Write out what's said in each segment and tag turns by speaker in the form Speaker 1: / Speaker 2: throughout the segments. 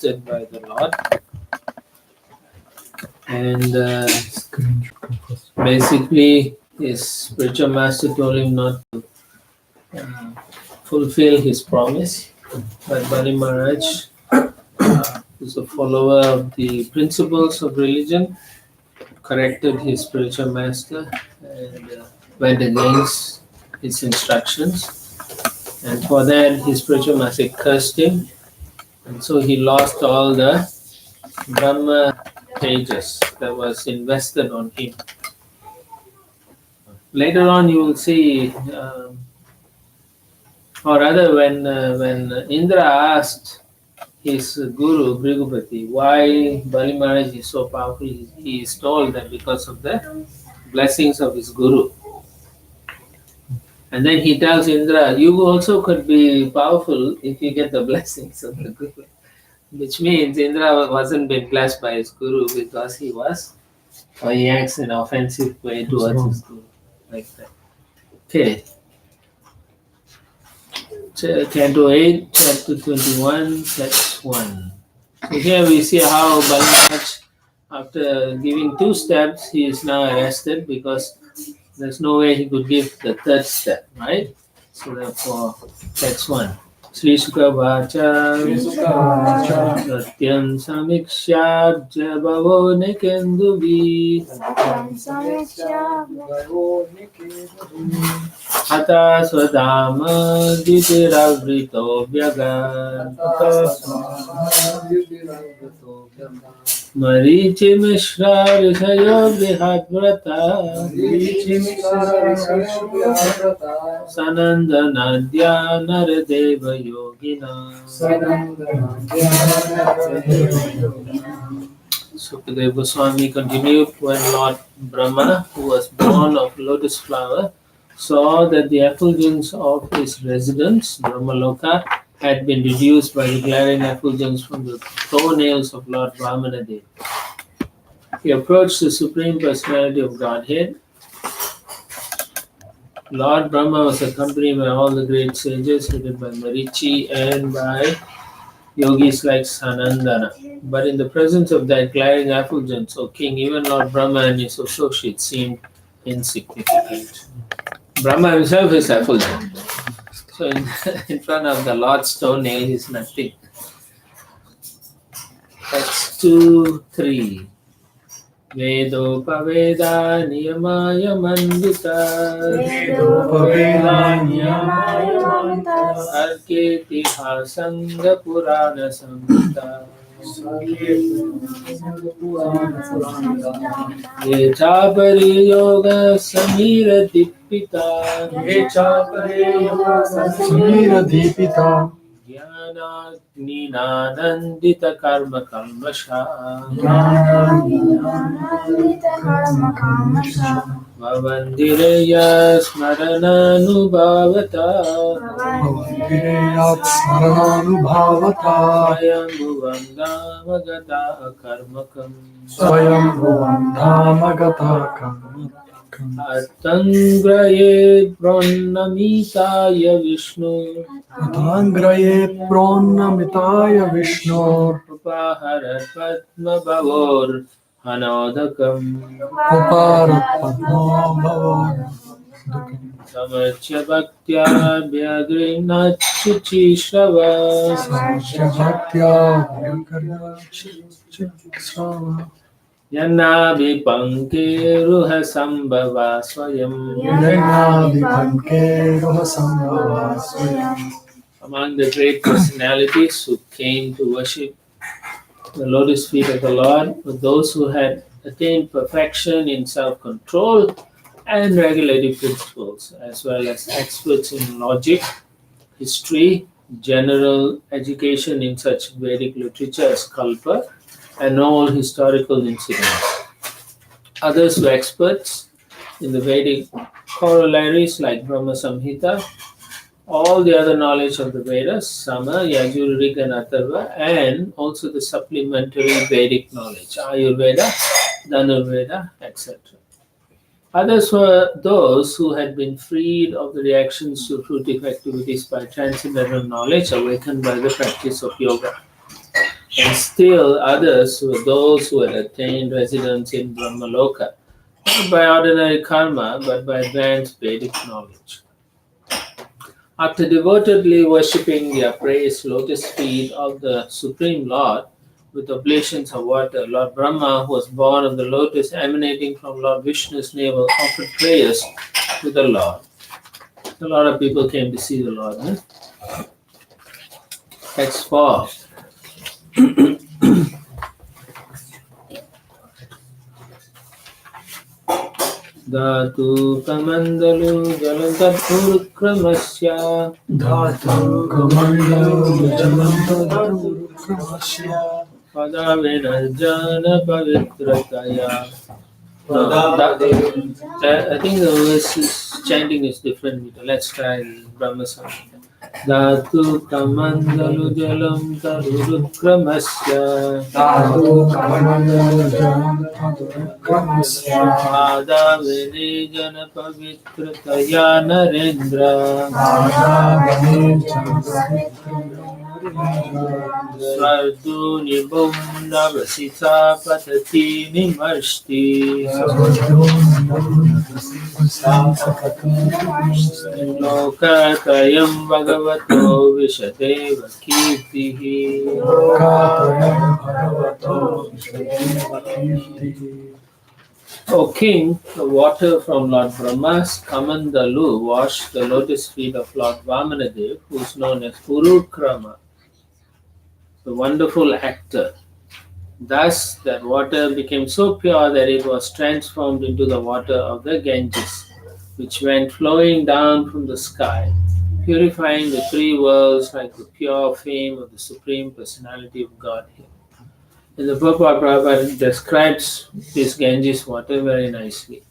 Speaker 1: invested by the Lord. And basically, his spiritual master told him not to fulfill his promise. But Bali Maharaj, who's a follower of the principles of religion, corrected his spiritual master and went against his instructions. And for that, his spiritual master cursed him. And so he lost all the Brahma pages that was invested on him. Later on, you will see, or rather, when Indra asked his guru Brigupati why Bali Maharaj is so powerful, he is told that because of the blessings of his guru. And then he tells Indra, you also could be powerful if you get the blessings of the guru. Which means Indra wasn't been blessed by his guru because he acts in an offensive way towards his guru. Like that. Okay. Canto 8, chapter 21, text 1. So here we see how Bali Maharaj, after giving 2 steps, he is now arrested because there's no way he could give the 3rd step, right? So therefore, text 1. Sri Sukha Vacha Satyam Samikshya Bhavo Nikenduvi Hata Swadama Ditiravrito Vyaga Marichi Mishra Rishayo Vihatvrata Sanandanadya Naradeva Yogina Sukadeva Goswami continued, when Lord Brahma, who was born of lotus flower, saw that the effulgence of his residence, Brahmaloka, had been reduced by the glaring effulgence from the toenails of Lord Vamanadev. He approached the Supreme Personality of Godhead. Lord Brahma was accompanied by all the great sages, headed by Marichi and by yogis like Sanandana. But in the presence of that glaring effulgence, O king, even Lord Brahma and his associates seemed insignificant. Brahma himself is effulgent. So in front of the Lord's toenail is nothing. That's 2, 3. Vedopaveda niyamaya mandita Arketi hasanga purana samhita Yechapari yoga samira dipita Jnana karma kalmasha Vavandireya smarananubhavata Swayambhuvam dhamagata karmakam Atangraye prannamitaya Vishnu Upaharat padma bhavor Hanodakam Samachya bhaktya vyagrinatchuchi shrava Yannabi pankeruha sambhava swayam Among the great personalities who came to worship the lotus feet of the Lord were those who had attained perfection in self-control and regulative principles, as well as experts in logic, history, general education in such Vedic literature as Kalpa, and all historical incidents. Others were experts in the Vedic corollaries like Brahma Samhita, all the other knowledge of the Vedas, Sama, Yajurveda, and Atharva, and also the supplementary Vedic knowledge, Ayurveda, Dhanurveda, etc. Others were those who had been freed of the reactions to fruitive activities by transcendental knowledge awakened by the practice of yoga. And still others were those who had attained residence in Brahmaloka, not by ordinary karma, but by advanced Vedic knowledge. After devotedly worshipping the upraised lotus feet of the Supreme Lord with oblations of water, Lord Brahma, who was born of the lotus emanating from Lord Vishnu's navel, offered prayers to the Lord. A lot of people came to see the Lord. Text 4. Dhatu kamandalu jalantadurukramasya
Speaker 2: Dhatu kamandalu jalantadurukramasya
Speaker 1: padavena jana pavitrataya. No, I think the chanting is different. Let's try Brahma Samhita. Dhatu kamandalu jalam tadurukramasya
Speaker 2: Dhatu kamandalu jalantadurukramasya
Speaker 1: padavena jana pavitrataya narendra
Speaker 2: Adavane jalantadurukramasya
Speaker 1: Svarduni Bunda Vasita Patati Nimarshti Lokatayam Bhagavato Vishadeva Kirtihi. O king, the water from Lord Brahma's Kamandalu washed the lotus feet of Lord Vamanadev, who is known as Purukrama, the wonderful actor. Thus, that water became so pure that it was transformed into the water of the Ganges, which went flowing down from the sky, purifying the three worlds like the pure flame of the Supreme Personality of Godhead. And the Prabhupada describes this Ganges water very nicely.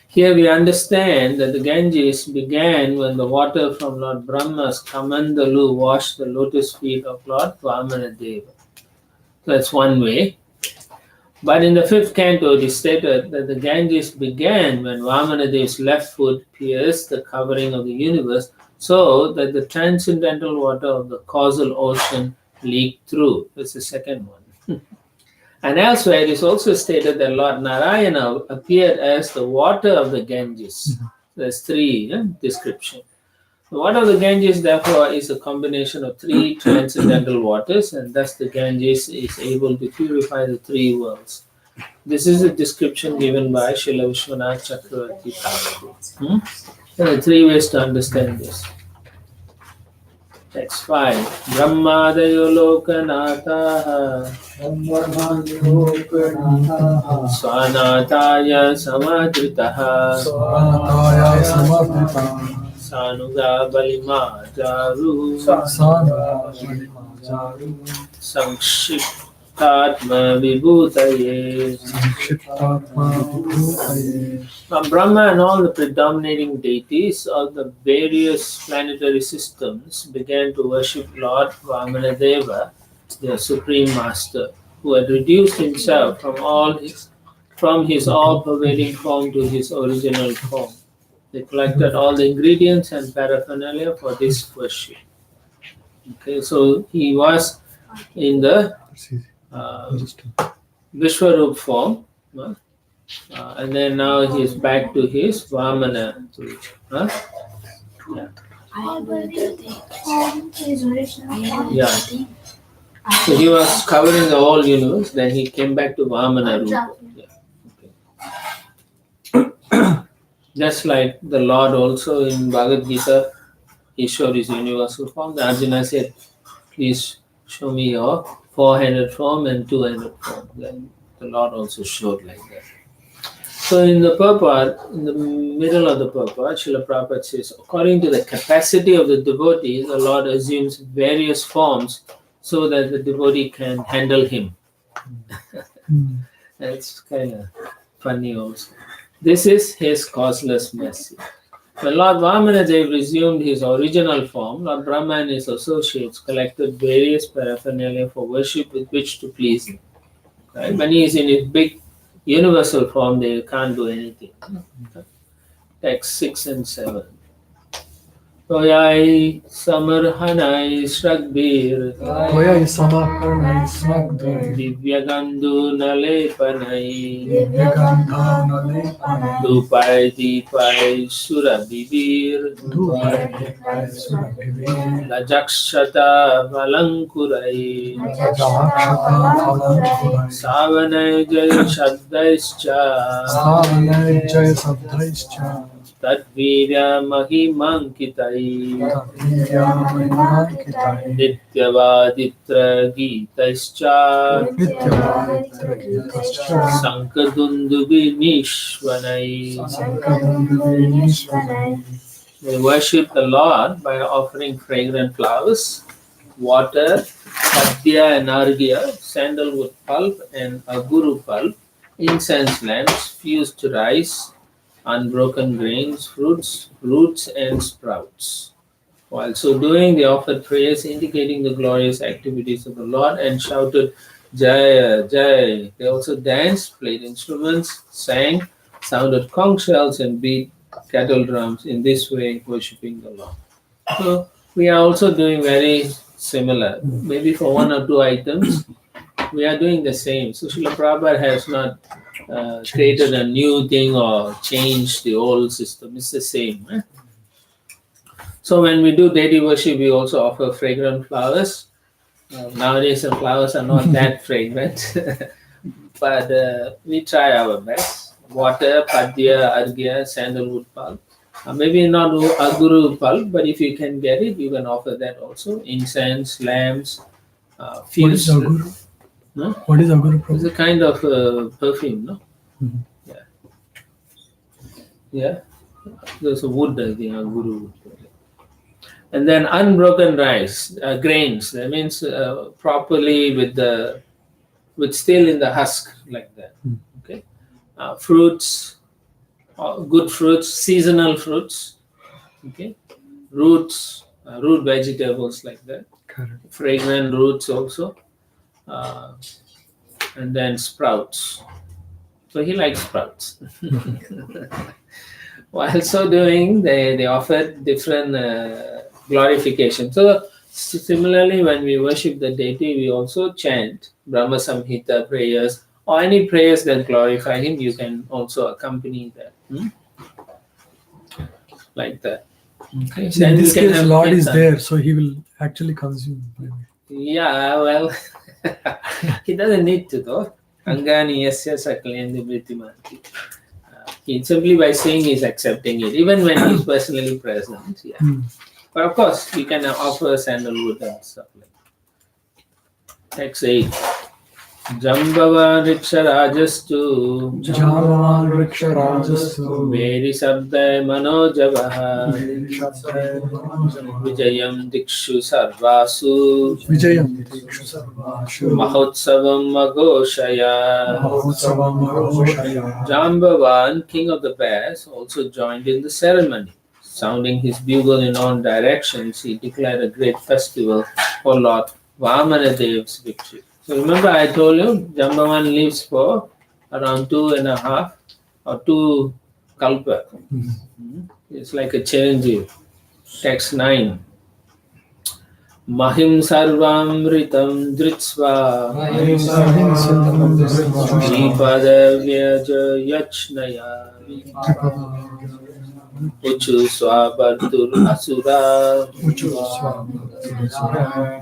Speaker 1: Here we understand that the Ganges began when the water from Lord Brahma's Kamandalu washed the lotus feet of Lord Vamanadeva. That's one way. But in the fifth canto, it is stated that the Ganges began when Vamanadev's left foot pierced the covering of the universe, so that the transcendental water of the causal ocean leaked through. That's the second one. And elsewhere, it is also stated that Lord Narayana appeared as the water of the Ganges. There's three descriptions. The water of the Ganges, therefore, is a combination of three transcendental waters, and thus the Ganges is able to purify the three worlds. This is a description given by Srila Vishwanath Chakravarti Thakur. There are three ways to understand this. Text 5. Brahmadayo lokanataha svanataya samadritaha sanuga balima jaru Sankshitatma vibhutaye. Brahma and all the predominating deities of the various planetary systems began to worship Lord Vamanadeva, their supreme master, who had reduced himself from his all-pervading form to his original form. They collected all the ingredients and paraphernalia for this worship. Okay, so he was in the Vishwarup form, and then now he is back to his Vamana. Yeah. So he was covering the whole universe, then he came back to Vamana Rupa. Yeah. Okay. Just like the Lord also in Bhagavad Gita, he showed his universal form. The Arjuna said, please show me your four-handed form and two-handed form. Then the Lord also showed like that. So in the purport, in the middle of the purport, Srila Prabhupada says, according to the capacity of the devotee, the Lord assumes various forms so that the devotee can handle him. That's kind of funny also. This is his causeless mercy. When Lord Vamanadev resumed his original form, Lord Brahma and his associates collected various paraphernalia for worship with which to please him. Right? When he is in his big universal form, they can't do anything. Text 6 and 7. Toyai Samarhanai Shragbir
Speaker 2: Toya Samakarnai Snagdai
Speaker 1: Divyagandu Nalepanai
Speaker 2: Divyagadha Nalepanai
Speaker 1: Dupai Dipai Surabibir
Speaker 2: Dubai Depai Surabhivi
Speaker 1: Lajakshata Valankurai
Speaker 2: Rajakshata Phalankurai
Speaker 1: Savanai Jaya Shabdaischa
Speaker 2: Savanai Jaya Sabdaischa
Speaker 1: Tadvirya Mahimankitai
Speaker 2: Tatvirya Mahimanikitai
Speaker 1: Nityavaditra Gitaischa
Speaker 2: Nityavaditra Gitascha
Speaker 1: Sankadunduvinishvanai.
Speaker 2: Sankadandavishvanai
Speaker 1: We worship the Lord by offering fragrant flowers, water, padya and argya, sandalwood pulp and aguru pulp, incense lamps, fused rice, unbroken grains, fruits, roots and sprouts. While so doing, they offered prayers indicating the glorious activities of the Lord and shouted, Jaya, Jai. They also danced, played instruments, sang, sounded conch shells, and beat cattle drums, in this way worshipping the Lord. So we are also doing very similar. Maybe for one or two items, we are doing the same. So Srila Prabhupada has not created a new thing or changed the old system. It's the same. So when we do deity worship, we also offer fragrant flowers. Nowadays, the flowers are not that fragrant, but we try our best. Water, padya, argya, sandalwood pulp. Maybe not aguru pulp, but if you can get it, you can offer that also. Incense, lamps,
Speaker 2: What is
Speaker 1: fused.
Speaker 2: Aguru?
Speaker 1: No?
Speaker 2: What is Aguru
Speaker 1: It's
Speaker 2: Prabhu?
Speaker 1: a kind of perfume, no?
Speaker 2: Mhm.
Speaker 1: Yeah. Yeah. There's a wood, I think, aguru wood. And then unbroken rice, grains. That means properly with still in the husk like that.
Speaker 2: Mm.
Speaker 1: Okay, fruits, good fruits, seasonal fruits. Okay, roots, root vegetables like that.
Speaker 2: Correct.
Speaker 1: Fragrant roots also, uh, and then sprouts. So he likes sprouts. While so doing, they offered different glorification. So similarly, when we worship the deity, we also chant Brahma Samhita prayers or any prayers that glorify him. You can also accompany that, like that. Okay.
Speaker 2: See, in this case, Lord is there, so he will actually consume.
Speaker 1: Yeah, well, he doesn't need to though. Angani yasya sakalendra vritimati. He simply by saying he's accepting it, even when he's personally present. Yeah. But of course, you can offer sandalwood and stuff like that. Text 8. Jambavan Riksharajastu
Speaker 2: Javaman Riksharajastu
Speaker 1: Veri Sabdai Manojavaha Vijayam Dikshu Sarvasu
Speaker 2: Vijayam Dikshu Sarvashu
Speaker 1: Mahotsavam Magoshaya.
Speaker 2: Mahotsavam Mahoshaya
Speaker 1: Jambavan, king of the bears, also joined in the ceremony. Sounding his bugle in all directions, he declared a great festival for Lord Vamanadev's victory. So remember I told you, Jambavan lives for around 2.5 or 2 kalpa. It's like a Chiranjeev. Text 9. Mahim sarvamritam dritsva Vipadavyaja yachnaya Uchu swabartur asura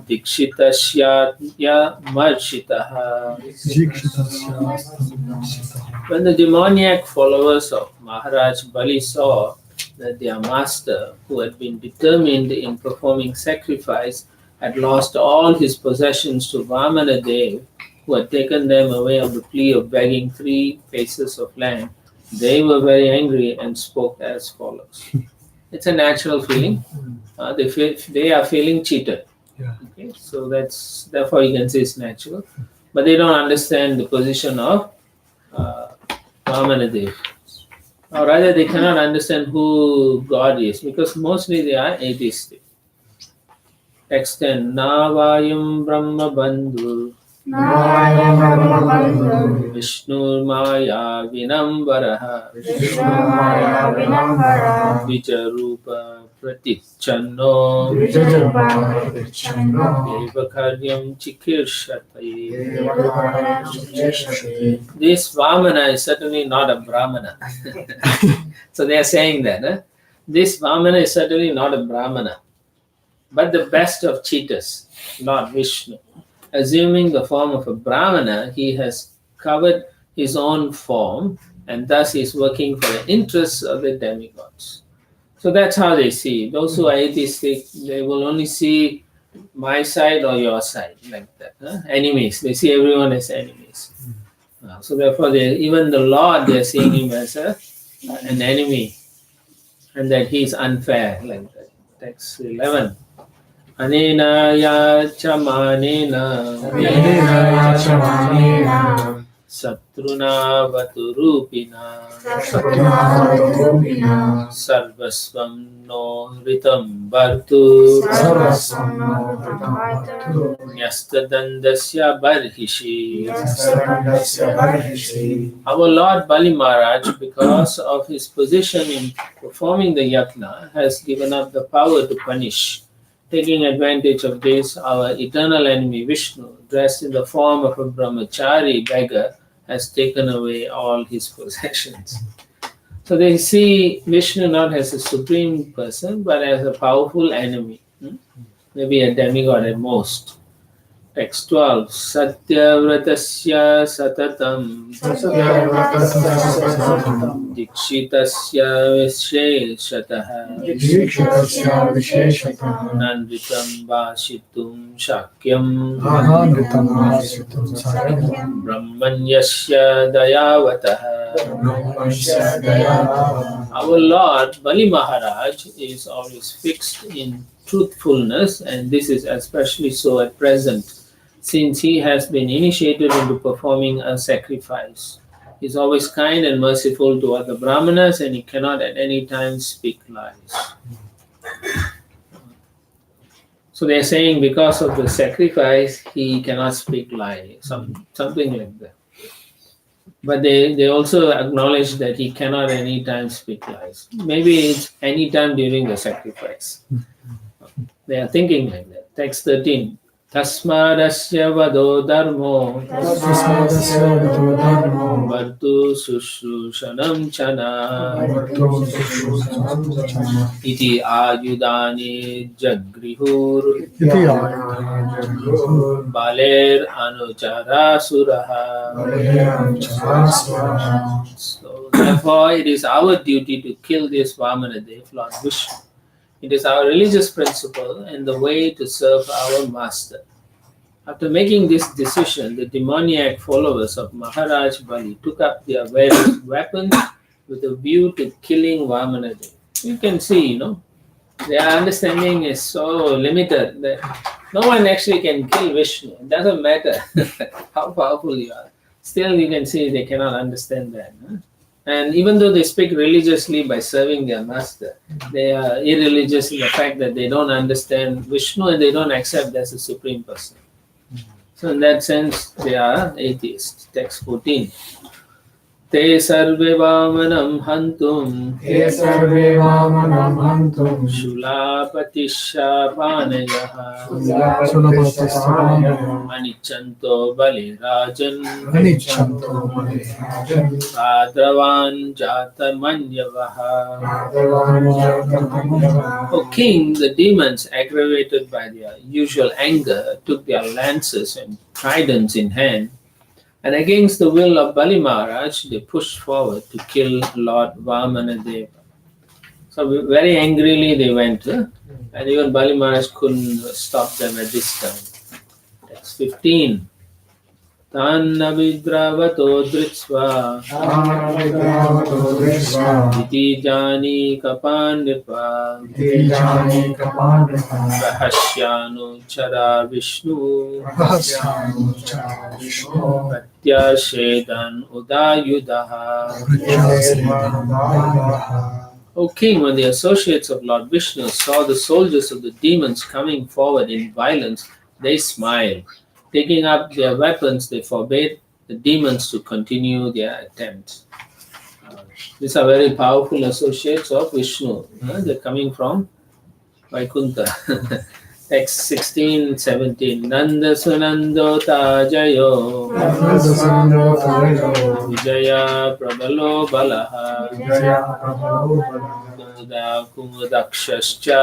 Speaker 1: Dikshitasya marshitaha. When the demoniac followers of Maharaj Bali saw that their master, who had been determined in performing sacrifice, had lost all his possessions to Vamana Dev, who had taken them away on the plea of begging 3 paces of land, they were very angry and spoke as follows. It's a natural feeling. They are feeling cheated.
Speaker 2: Yeah.
Speaker 1: Okay, so therefore you can say it's natural, but they don't understand the position of Vamana Dev. Or rather, they cannot understand who God is because mostly they are atheistic. Text 10. Navayam Brahma Bandhu Vishnu Maya Vinambaraha Vicharupa pratichanno
Speaker 3: Vijajapatichanno
Speaker 1: devakaryam chikirshataye.
Speaker 3: Devakaryam
Speaker 1: This Vamana is certainly not a Brahmana. So they are saying that. This Vamana is certainly not a Brahmana, but the best of cheaters, Lord Vishnu. Assuming the form of a Brahmana, he has covered his own form and thus is working for the interests of the demigods. So that's how they see. Those who are atheistic, they will only see my side or your side, like that. Enemies. They see everyone as enemies. So therefore, even the Lord, they are seeing him as an enemy, and that he is unfair, like that. Text 11. Anena yachamanena
Speaker 3: Yachamanena
Speaker 1: satruna vaturupina
Speaker 3: Satrunarupina
Speaker 1: sarvasvam no ritam bhartu
Speaker 3: Sarvasvamnovitam
Speaker 1: nyastadandasya barhishi.
Speaker 3: Yasarandasya Barhishi
Speaker 1: Our Lord Bali Maharaj, because of his position in performing the yajna, has given up the power to punish. Taking advantage of this, our eternal enemy Vishnu, dressed in the form of a brahmachari beggar, has taken away all his possessions. So they see Vishnu not as a supreme person, but as a powerful enemy, maybe a demigod at most. Text 12. Satyavratasya satatam
Speaker 3: Satyavratasya Satam
Speaker 1: dikshitasya visheshataha
Speaker 3: Dikshitasya Visheshatah
Speaker 1: nanritam vashitum shakyam
Speaker 3: Ahanritam Asitum Sakyam
Speaker 1: brahmanyasya dayavataha.
Speaker 3: Brahmasya Dayava
Speaker 1: Our Lord Bali Maharaj is always fixed in truthfulness, and this is especially so at present, since he has been initiated into performing a sacrifice. He is always kind and merciful to other Brahmanas, and he cannot at any time speak lies. So they are saying because of the sacrifice, he cannot speak lies, something like that. But they also acknowledge that he cannot any time speak lies. Maybe it's any time during the sacrifice. They are thinking like that. Text 13. Tasmadasya vado dharmo
Speaker 3: Tasmadasya Dharmo
Speaker 1: vartu sushrushanam chana
Speaker 3: Vartu Sushrutam
Speaker 1: iti ayudani jagrihur
Speaker 3: Iti Ayana
Speaker 1: baler anuchara suraha. So therefore it is our duty to kill this Vamanadev, Lord Vishnu. It is our religious principle and the way to serve our master. After making this decision, the demoniac followers of Maharaj Bali took up their various weapons with a view to killing Vamanadev. You can see, their understanding is so limited that no one actually can kill Vishnu. It doesn't matter how powerful you are. Still, you can see they cannot understand that. And even though they speak religiously by serving their master, they are irreligious in the fact that they don't understand Vishnu and they don't accept as a supreme person. So in that sense, they are atheists. Text 14. Te sarve vamanam hantum
Speaker 3: Te sarve vamanam hantum
Speaker 1: shulapatisha panayaha
Speaker 3: Sulapatisthanaya
Speaker 1: anichanto bali rajan
Speaker 3: Anichanto Malirajan
Speaker 1: Radravan Jatamanyavaha.
Speaker 3: Madhavanya
Speaker 1: O king, the demons, aggravated by their usual anger, took their lances and tridents in hand, and against the will of Bali Maharaj, they pushed forward to kill Lord Vamanadeva. So very angrily they went, and even Bali Maharaj couldn't stop them at this time. Text 15. Tannavidravato dritsva
Speaker 3: Amadhyavato Drishva
Speaker 1: iti jani kapandipa
Speaker 3: Tijani Kapandripa
Speaker 1: rahashyanu chara vishnu
Speaker 3: Rahasyanu Vishnu
Speaker 1: pratyashedan udayudaha.
Speaker 3: Pratyasena
Speaker 1: O king, when the associates of Lord Vishnu saw the soldiers of the demons coming forward in violence, they smiled. Taking up their weapons, they forbade the demons to continue their attempts. These are very powerful associates of Vishnu. They're coming from Vaikuntha. Text 16-17. Nanda Sunandota Jayo
Speaker 3: Nandasando Tayo,
Speaker 1: Vijaya Prabalo Balaha
Speaker 3: Vijaya Prabalo Balaha,
Speaker 1: Kumuda Kumudakshascha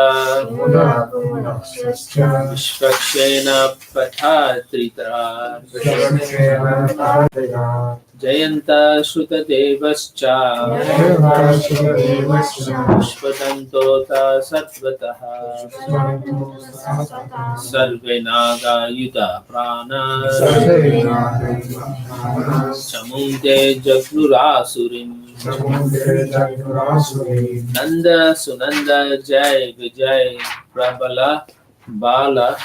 Speaker 3: Muda Kumudakshascha,
Speaker 1: Vishvakshena Pathatritra
Speaker 3: Vishwakshena Tadaya,
Speaker 1: Jayanta Shrutadevascha
Speaker 3: Jayanta Shivadevascha,
Speaker 1: Vishvatantota Satvataha
Speaker 3: Svantu Sasata,
Speaker 1: Sarve Naga Yuta Prana
Speaker 3: Sarvena Devana,
Speaker 1: Chamunte Jagrurasurim
Speaker 3: Chamunde Jagurasuri,
Speaker 1: Nanda Sunanda Jai Vijay Prabala Bala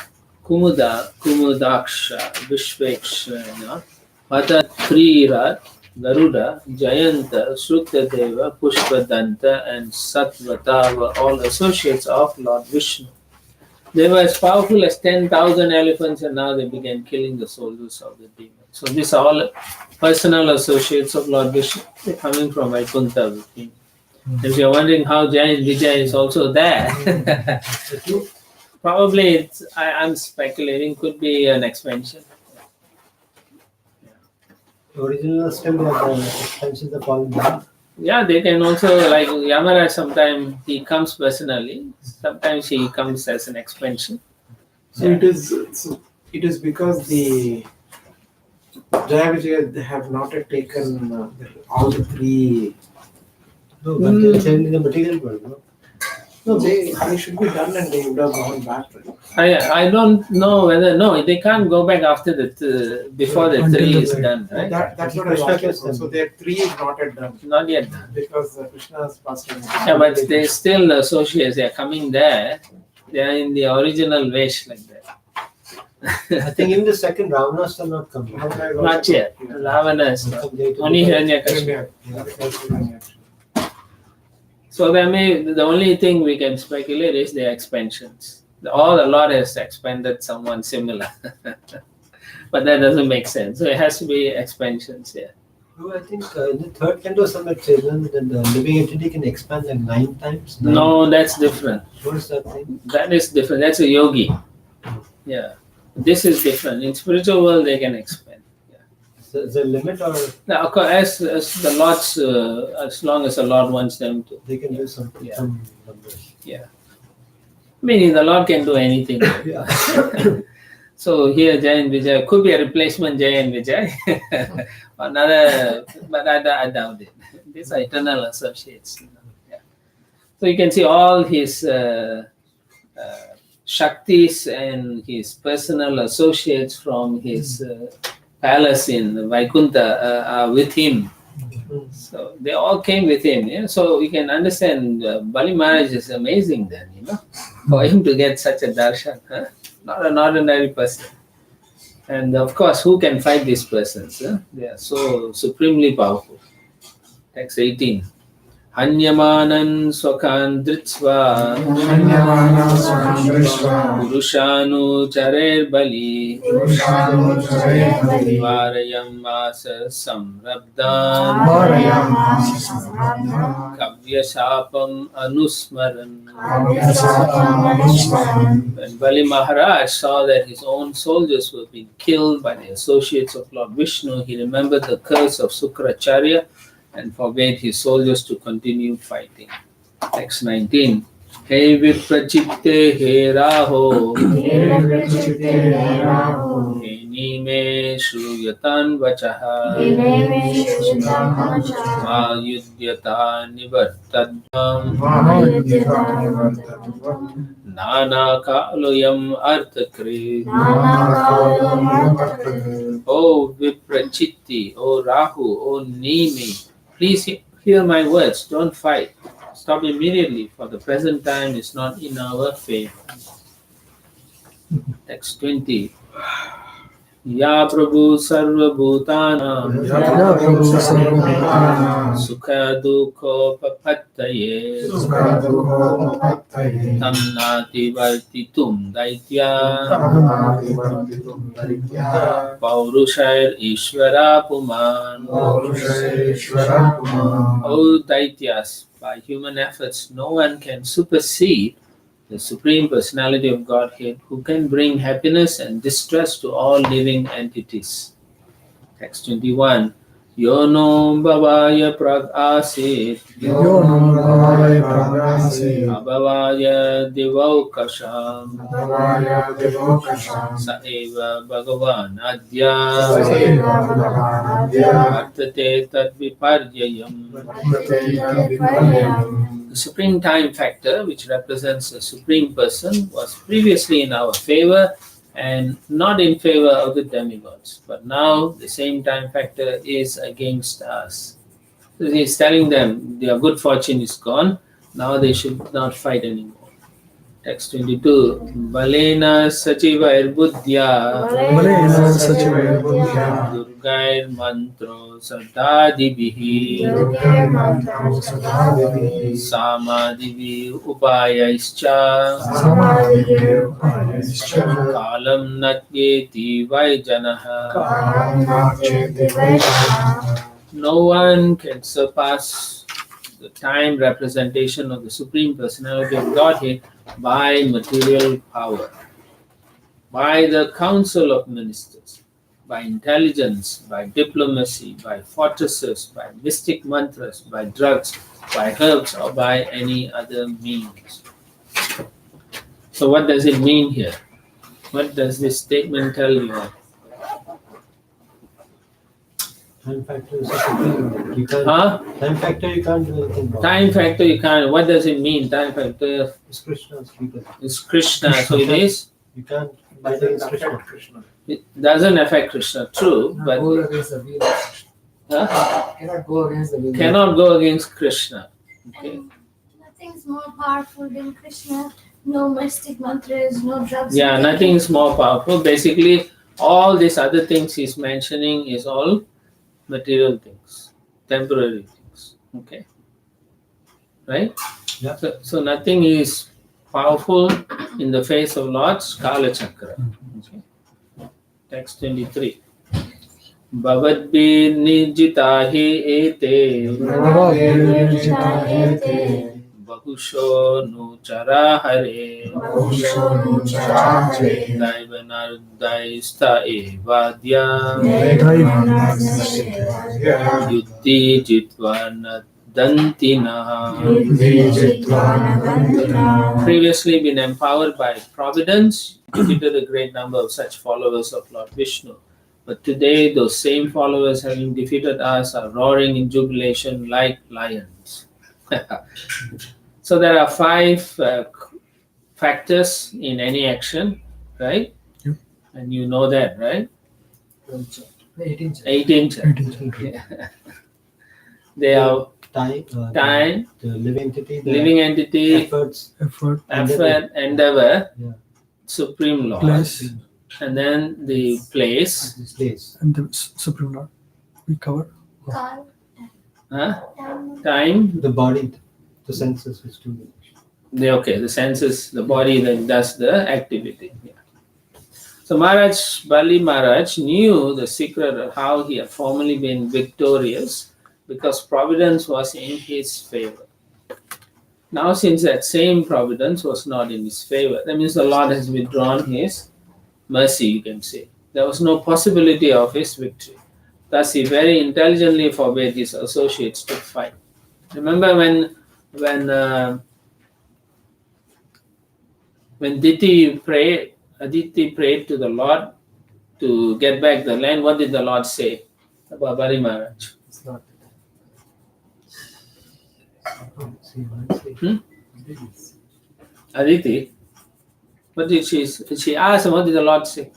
Speaker 1: Kumuda Kumudaksha Vishvekshana Pata Trirat Garuda Jayanta Sruktadeva Pushpadanta and Satvata were all associates of Lord Vishnu. They were as powerful as 10,000 elephants, and now they began killing the soldiers of the demons. So these are all personal associates of Lord Vishnu. They're coming from Vaikuntha with him. If you're wondering how Jai and Vijay is also there, probably I'm speculating, could be an expansion.
Speaker 4: The original stem of the expansions are falling down.
Speaker 1: Yeah, they can also, like Yamaraj, sometimes he comes personally, sometimes he comes as an expansion.
Speaker 5: So it is because the Jaya Vijaya, they have not yet taken all the three.
Speaker 4: No, but they're selling the material world, no?
Speaker 5: No, they should be done and they would have gone back. Right?
Speaker 1: I don't know whether, no, they can't go back after before the
Speaker 2: Until
Speaker 1: three
Speaker 2: the
Speaker 1: is
Speaker 2: three.
Speaker 1: done, right?
Speaker 5: That's what I
Speaker 4: Krishna
Speaker 5: wanted.
Speaker 4: Krishna.
Speaker 5: So their three is not yet done
Speaker 1: Not yet done.
Speaker 5: because Krishna has passed away.
Speaker 1: Yeah, but they still associates, they are coming there, they are in the original vesh like that.
Speaker 4: I think even the second Ravanas are not coming.
Speaker 1: Not yet. Ravana is not.
Speaker 4: Come later.
Speaker 1: Only Hiranyakashipu.
Speaker 5: Yeah.
Speaker 1: So the only thing we can speculate is the expansions. The Lord has expanded someone similar. But that doesn't make sense. So it has to be expansions here.
Speaker 4: No, I think in the third canto somewhere it says that the living entity can expand like 9 times.
Speaker 1: No, that's different.
Speaker 4: What is that thing?
Speaker 1: That is different. That's a yogi. Yeah. This is different. In spiritual world, they can expand.
Speaker 4: Is there a limit or
Speaker 1: Now, of course, as the Lord's, as long as the Lord wants them to.
Speaker 4: they can do something?
Speaker 1: Yeah.
Speaker 4: Some numbers.
Speaker 1: Meaning the Lord can do anything.
Speaker 4: Yeah.
Speaker 1: So here Jai and Vijay could be a replacement Jai and Vijay. Another, but I doubt it. These are eternal associates. Yeah. So you can see all his Shaktis and his personal associates from his palace in Vaikuntha are with him. So they all came with him. Yeah? So you can understand Bali Maharaj is amazing then, for him to get such a darshan. Huh? Not an ordinary person. And of course, who can fight these persons? Huh? They are so supremely powerful. Text 18. Hanyamanan swakan dritsva
Speaker 3: Shanyavana Sakandrishva,
Speaker 1: Purushanu charer bali
Speaker 3: Purushanu Jayavali,
Speaker 1: Varayam vasa samrabdan
Speaker 3: Varayam Samrabdha,
Speaker 1: Kavyasapam anusmaran.
Speaker 3: Kavyasatam Anusmaran,
Speaker 1: When Bali Maharaj saw that his own soldiers were being killed by the associates of Lord Vishnu, he remembered the curse of Sukracharya and forbade his soldiers to continue fighting. Text 19. He viprachitte he raho
Speaker 3: Vichitte Raho,
Speaker 1: he nime shruyatan vachaha ma yudyata nivartadvam
Speaker 3: Mahayudhita Nivartadva,
Speaker 1: nana kaloyam arthakrit.
Speaker 3: Nanakalam Nivartadva,
Speaker 1: O Viprachitti, O Rahu, O Nimi, please hear my words, don't fight. Stop immediately, for the present time is not in our favor. Text 20. Ya Prabhu Sarva Bhutanam
Speaker 3: Yada Prabhu Sarvabhutana,
Speaker 1: Sukha Dukho Papattaye
Speaker 3: Sukha Dukho Papattaye,
Speaker 1: Tam Nati Vartitum Daitya
Speaker 3: Tamnati Vartitum Daritya,
Speaker 1: Paurushair Ishvara Puman.
Speaker 3: Purusheshwara Puma,
Speaker 1: O Daityas, by human efforts, no one can supersede the Supreme Personality of Godhead, who can bring happiness and distress to all living entities. Text 21. Yono bhavaya prag asit
Speaker 2: Yo no bhavaya pragasi.
Speaker 1: abhavaya divaukasham
Speaker 3: Bhavaya devokasham.
Speaker 1: sa eva bhagavan adya
Speaker 3: Saeva bhagavanadya.
Speaker 1: vartate tad viparyayam.
Speaker 3: Pratyayam.
Speaker 1: The supreme time factor, which represents the Supreme Person, was previously in our favor and not in favor of the demigods. But now the same time factor is against us. So he's telling them their good fortune is gone. Now they should not fight anymore. Text 22. Balena sachiva irbudya
Speaker 2: Balena sachiva
Speaker 3: buddhya.
Speaker 1: durgair mantro sadadibihi
Speaker 3: Durga mantram sadhadevi.
Speaker 1: samadivi upayaischa
Speaker 3: Samadhi upayascha.
Speaker 1: kalam natyeti vaijanaha.
Speaker 3: Kalam nacheti vaishnaha.
Speaker 1: No one can surpass the time representation of the Supreme Personality of Godhead by material power, by the council of ministers, by intelligence, by diplomacy, by fortresses, by mystic mantras, by drugs, by herbs, or by any other means. So, what does it mean here? What does this statement tell you?
Speaker 4: Time factor is supreme. You can't.
Speaker 1: Huh?
Speaker 4: Time factor, you can't do anything wrong.
Speaker 1: Time factor, you can't. What does it mean? Time factor
Speaker 4: It's Krishna's people.
Speaker 1: is Krishna, so it is.
Speaker 4: You can't fight
Speaker 5: Doesn't
Speaker 4: against Krishna.
Speaker 5: affect Krishna.
Speaker 1: It doesn't affect Krishna, true,
Speaker 6: Cannot
Speaker 1: but
Speaker 6: go against the will of Krishna.
Speaker 1: huh?
Speaker 6: Cannot go against the will.
Speaker 1: Cannot go against Krishna. Okay.
Speaker 7: And nothing's more powerful than Krishna. No mystic mantras, no drugs.
Speaker 1: Yeah, nothing is more powerful. Basically, all these other things he's mentioning is all material things, temporary things. Okay. Right?
Speaker 4: Yeah.
Speaker 1: So nothing is powerful in the face of Lord's Kala Chakra. Okay. Text 23. Bhavadbhi nijitahi ete bahusho nuchara hare daivanardaista evadya yuddhi jitva nadantina. Previously been empowered by providence, defeated a great number of such followers of Lord Vishnu. But today, those same followers, having defeated us, are roaring in jubilation like lions. So there are 5 factors in any action, right?
Speaker 2: Yep.
Speaker 1: And you know that, right?
Speaker 6: 18.
Speaker 1: 18. They are
Speaker 4: Time.
Speaker 1: time,
Speaker 4: The living entity. The
Speaker 1: living entity,
Speaker 4: efforts.
Speaker 2: effort,
Speaker 1: effort, endeavor,
Speaker 4: Yeah.
Speaker 1: Supreme Lord,
Speaker 2: place,
Speaker 1: and then the place.
Speaker 4: This place.
Speaker 2: and the Supreme Lord. We cover.
Speaker 7: Call,
Speaker 1: Huh?
Speaker 7: time,
Speaker 1: Time,
Speaker 4: The body. The senses which do it.
Speaker 1: the senses, the body that does the activity. Yeah. So Bali Maharaj knew the secret of how he had formerly been victorious because providence was in his favor. Now, since that same providence was not in his favor, that means the Lord has withdrawn his mercy, you can say. There was no possibility of his victory. Thus, he very intelligently forbade his associates to fight. Remember when Aditi prayed to the Lord to get back the land, what did the Lord say about Bali Maharaj?
Speaker 6: It's not.
Speaker 1: Aditi, what did she asked, what did the Lord say?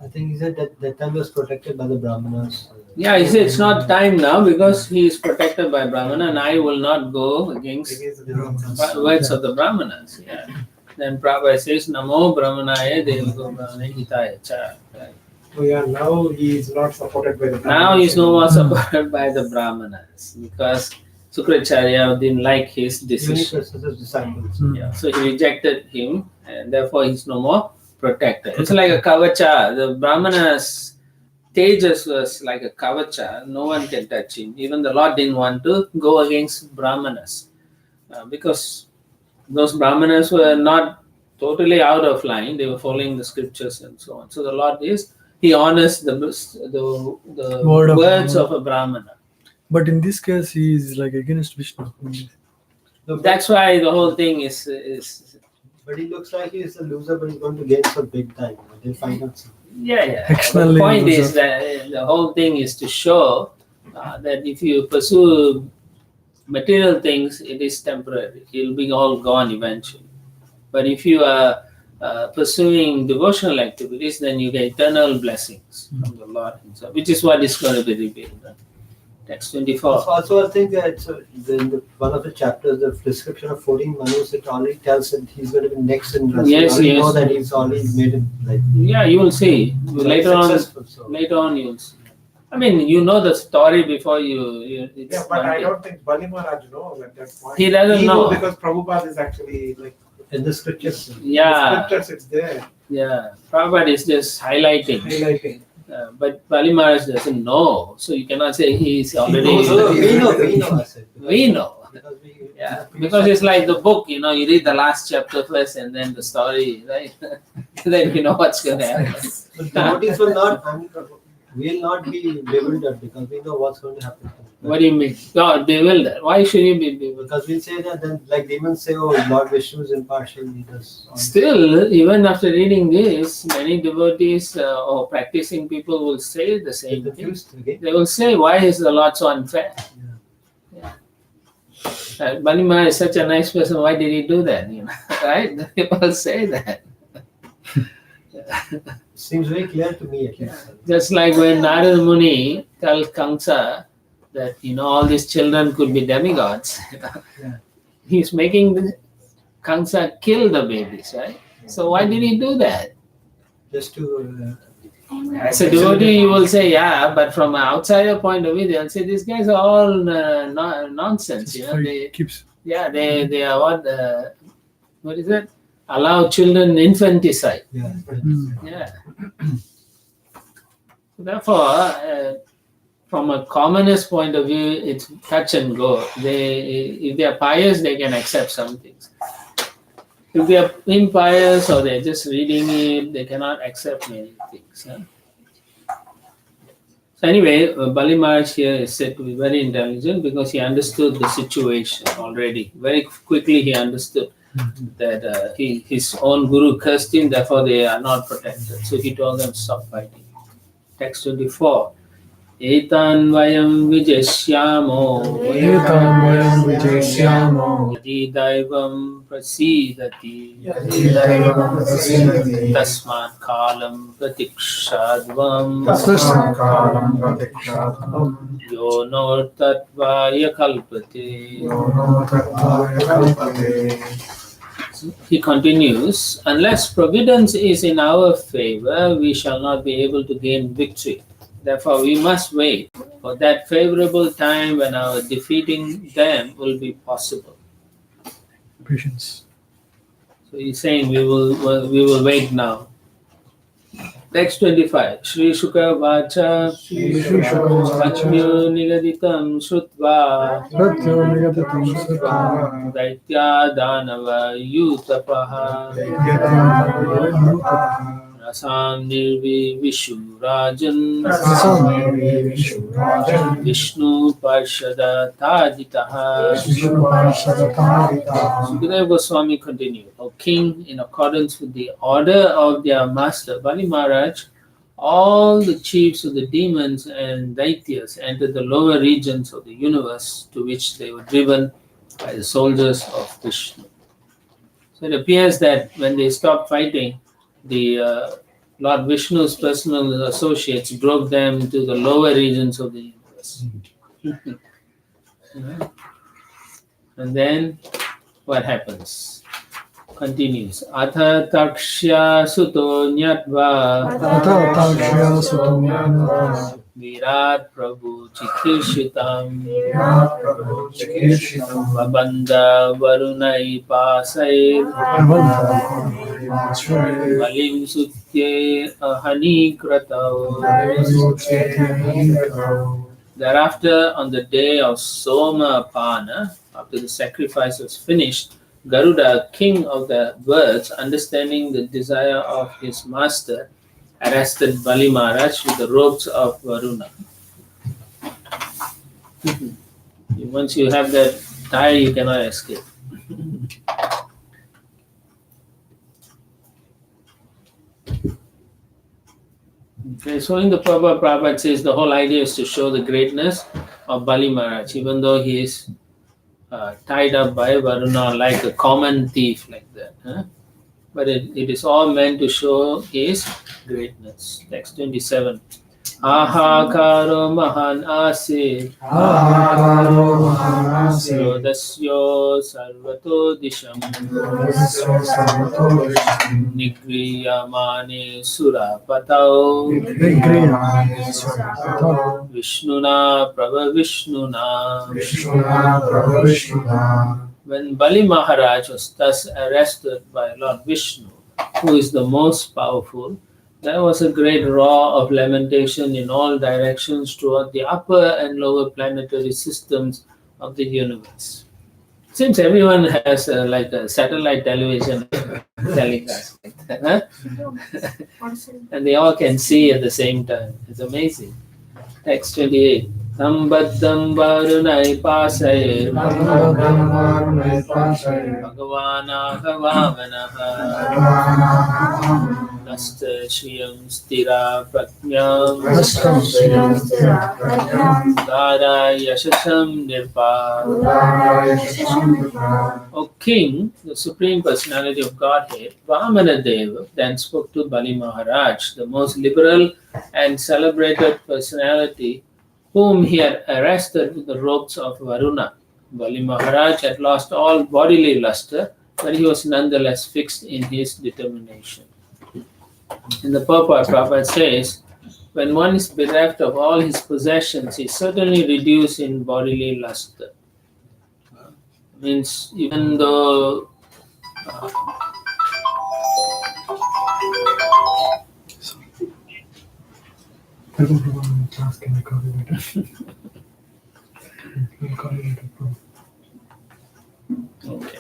Speaker 4: I think he said that time was protected by the Brahmanas.
Speaker 1: Yeah, he said it's not time now because he is protected by Brahmana and I will not go against words of the Brahmanas. Yeah. Then Prabhupada says, Namo Brahmanaya Devago Brahmane Hitaya Cha. Right.
Speaker 5: Oh yeah, now he is not supported by the
Speaker 1: Now he is no more supported by the Brahmanas because Sukracharya didn't like his decision.
Speaker 4: Unique disciples.
Speaker 1: Yeah, so he rejected him and therefore he's no more protected. It's like a kavacha. The Brahmanas Tejas was like a kavacha. No one can touch him. Even the Lord didn't want to go against Brahmanas because those Brahmanas were not totally out of line. They were following the scriptures and so on. So the Lord he honors the
Speaker 2: Word of
Speaker 1: words
Speaker 2: God.
Speaker 1: of a Brahmana.
Speaker 2: But in this case, he is like against Vishnu.
Speaker 4: No, but,
Speaker 1: That's why the whole thing is
Speaker 4: but he looks like he's a loser, but he's going to gain some big time. They find out some.
Speaker 1: yeah. But
Speaker 2: Externally
Speaker 1: the point
Speaker 2: loser.
Speaker 1: is that the whole thing is to show that if you pursue material things, it is temporary. It will be all gone eventually. But if you are pursuing devotional activities, then you get eternal blessings from the Lord Himself, which is what is going to be revealed. Text 24.
Speaker 4: Also, I think that one of the chapters, the description of 14 Manus, it already tells that he's going to be next in Rasi.
Speaker 1: Yes,
Speaker 4: You know
Speaker 1: yes.
Speaker 4: that he's already made it like
Speaker 1: Yeah, you will see. Later on,
Speaker 4: successful. So.
Speaker 1: later on you will see. I mean, you know the story before it's
Speaker 5: Yeah, but
Speaker 1: one
Speaker 5: I
Speaker 1: thing.
Speaker 5: don't think Bali Maharaj knows at that point.
Speaker 1: He doesn't know.
Speaker 5: Because Prabhupada is actually like
Speaker 4: In the scriptures.
Speaker 1: Yeah,
Speaker 5: the scriptures, it's there
Speaker 1: yeah. Prabhupada is just highlighting.
Speaker 5: highlighting.
Speaker 1: But Bali Maharaj doesn't know. So you cannot say he's already.
Speaker 4: We know. I said.
Speaker 1: We know.
Speaker 4: Because we,
Speaker 1: Yeah, because it's like the book, you read the last chapter first and then the story, right? Then you know what's going to happen.
Speaker 4: But devotees will not be bewildered because we know what's going to happen.
Speaker 1: What do you mean? God, bewildered. Why should you be bewildered?
Speaker 4: Because we'll say that then, like demons say, oh, Lord Vishnu is impartial, he does.
Speaker 1: Still, even after reading this, many devotees or practicing people will say the same thing.
Speaker 4: Confused again.
Speaker 1: They will say, why is the Lord so unfair? Bali Maharaj is such a nice person, why did he do that? Right? The people say that.
Speaker 4: Seems very clear to me at least.
Speaker 1: Just like when Narada Muni tells Kamsa that all these children could be demigods,
Speaker 4: Yeah.
Speaker 1: he's making Kamsa kill the babies, right? So why did he do that?
Speaker 4: Just to
Speaker 1: As a devotee, you will say, yeah, but from an outsider point of view, they'll say these guys are all nonsense. They are what is it? Allow children infanticide.
Speaker 4: yeah.
Speaker 1: Yeah. Therefore, from a commonest point of view, it's touch and go. If they are pious, they can accept some things. If they are impious or they're just reading it, they cannot accept many things. So anyway, Bali Maharaj here is said to be very intelligent because he understood the situation already. Very quickly he understood that his own guru cursed him, therefore they are not protected. So he told them, stop fighting. Text 24. Etan vayam vijasyamo
Speaker 2: Etam vayam vijasyamo
Speaker 1: yadi daivam prasidati tasmat kalam pratikshadvam
Speaker 3: Tasmaskalam pratikshadvam
Speaker 1: yo no tatvaya kalpate.
Speaker 3: yono tattaya kalpate.
Speaker 1: He continues, unless providence is in our favor, we shall not be able to gain victory. Therefore, we must wait for that favorable time when our defeating them will be possible.
Speaker 2: patience.
Speaker 1: So he's saying we will wait now. Text 25. Shri Shukha Vacha Vachmyo Nigaditam Shrutva
Speaker 2: Pratyo nigadatam sutta
Speaker 1: Daitya Danava Yutapaha Rasam Nirvi Vishurajan Vishnu Parshada Tajitaha. Sukadeva Goswami continued, O king, in accordance with the order of their master Bali Maharaj, all the chiefs of the demons and daityas entered the lower regions of the universe to which they were driven by the soldiers of Vishnu. So it appears that when they stopped fighting, the Lord Vishnu's personal associates drove them to the lower regions of the universe. And then what happens? Continues. Atha takshya suto nyatva
Speaker 2: Atha takshya suto
Speaker 1: virat prabhu chikishitam vabanda varunai pasai valim sutye ahani kratau. Thereafter, on the day of Somapana, after the sacrifice was finished, Garuda, king of the birds, understanding the desire of his master, arrested Bali Maharaj with the ropes of Varuna. Once you have that tie, you cannot escape. Okay, so in the Prabhupada says the whole idea is to show the greatness of Bali Maharaj, even though he is tied up by Varuna like a common thief, like that. Huh? But it is all meant to show his greatness. Text 27. Ahakaro mahan asid
Speaker 3: Ahakaro mahanasi.
Speaker 1: Rodasyo sarvato disham
Speaker 3: Rodasyo sarvato vishnu.
Speaker 1: Nigriyamane surapatau
Speaker 3: Vigriyamane surapatau.
Speaker 1: Vishnuna Prabha Vishnuna.
Speaker 3: Vishnuna Prabha Vishnuna.
Speaker 1: When Bali Maharaj was thus arrested by Lord Vishnu, who is the most powerful, there was a great roar of lamentation in all directions toward the upper and lower planetary systems of the universe. Since everyone has like a satellite television telling us like that, huh? And they all can see at the same time. It's amazing. Text 28. Sambaddham varunai pasaye
Speaker 3: Varunai pasaya.
Speaker 1: Bhagavanaha vamanaha Nasta Shriyam Stira Prajnam
Speaker 3: Rastam Sriyam Stira Prajnam.
Speaker 1: Dara Yashasam Nirpa.
Speaker 3: Udaya Shashamitra.
Speaker 1: O King, the Supreme Personality of Godhead, Vamana Deva then spoke to Bali Maharaj, the most liberal and celebrated personality, whom he had arrested with the ropes of Varuna. Bali Maharaj had lost all bodily luster, but he was nonetheless fixed in his determination. In the purport, Prabhupada says, when one is bereft of all his possessions, he is certainly reduced in bodily luster. Means even though
Speaker 2: Welcome to one class. Can I call you later? I'll call you later, bro.
Speaker 1: okay.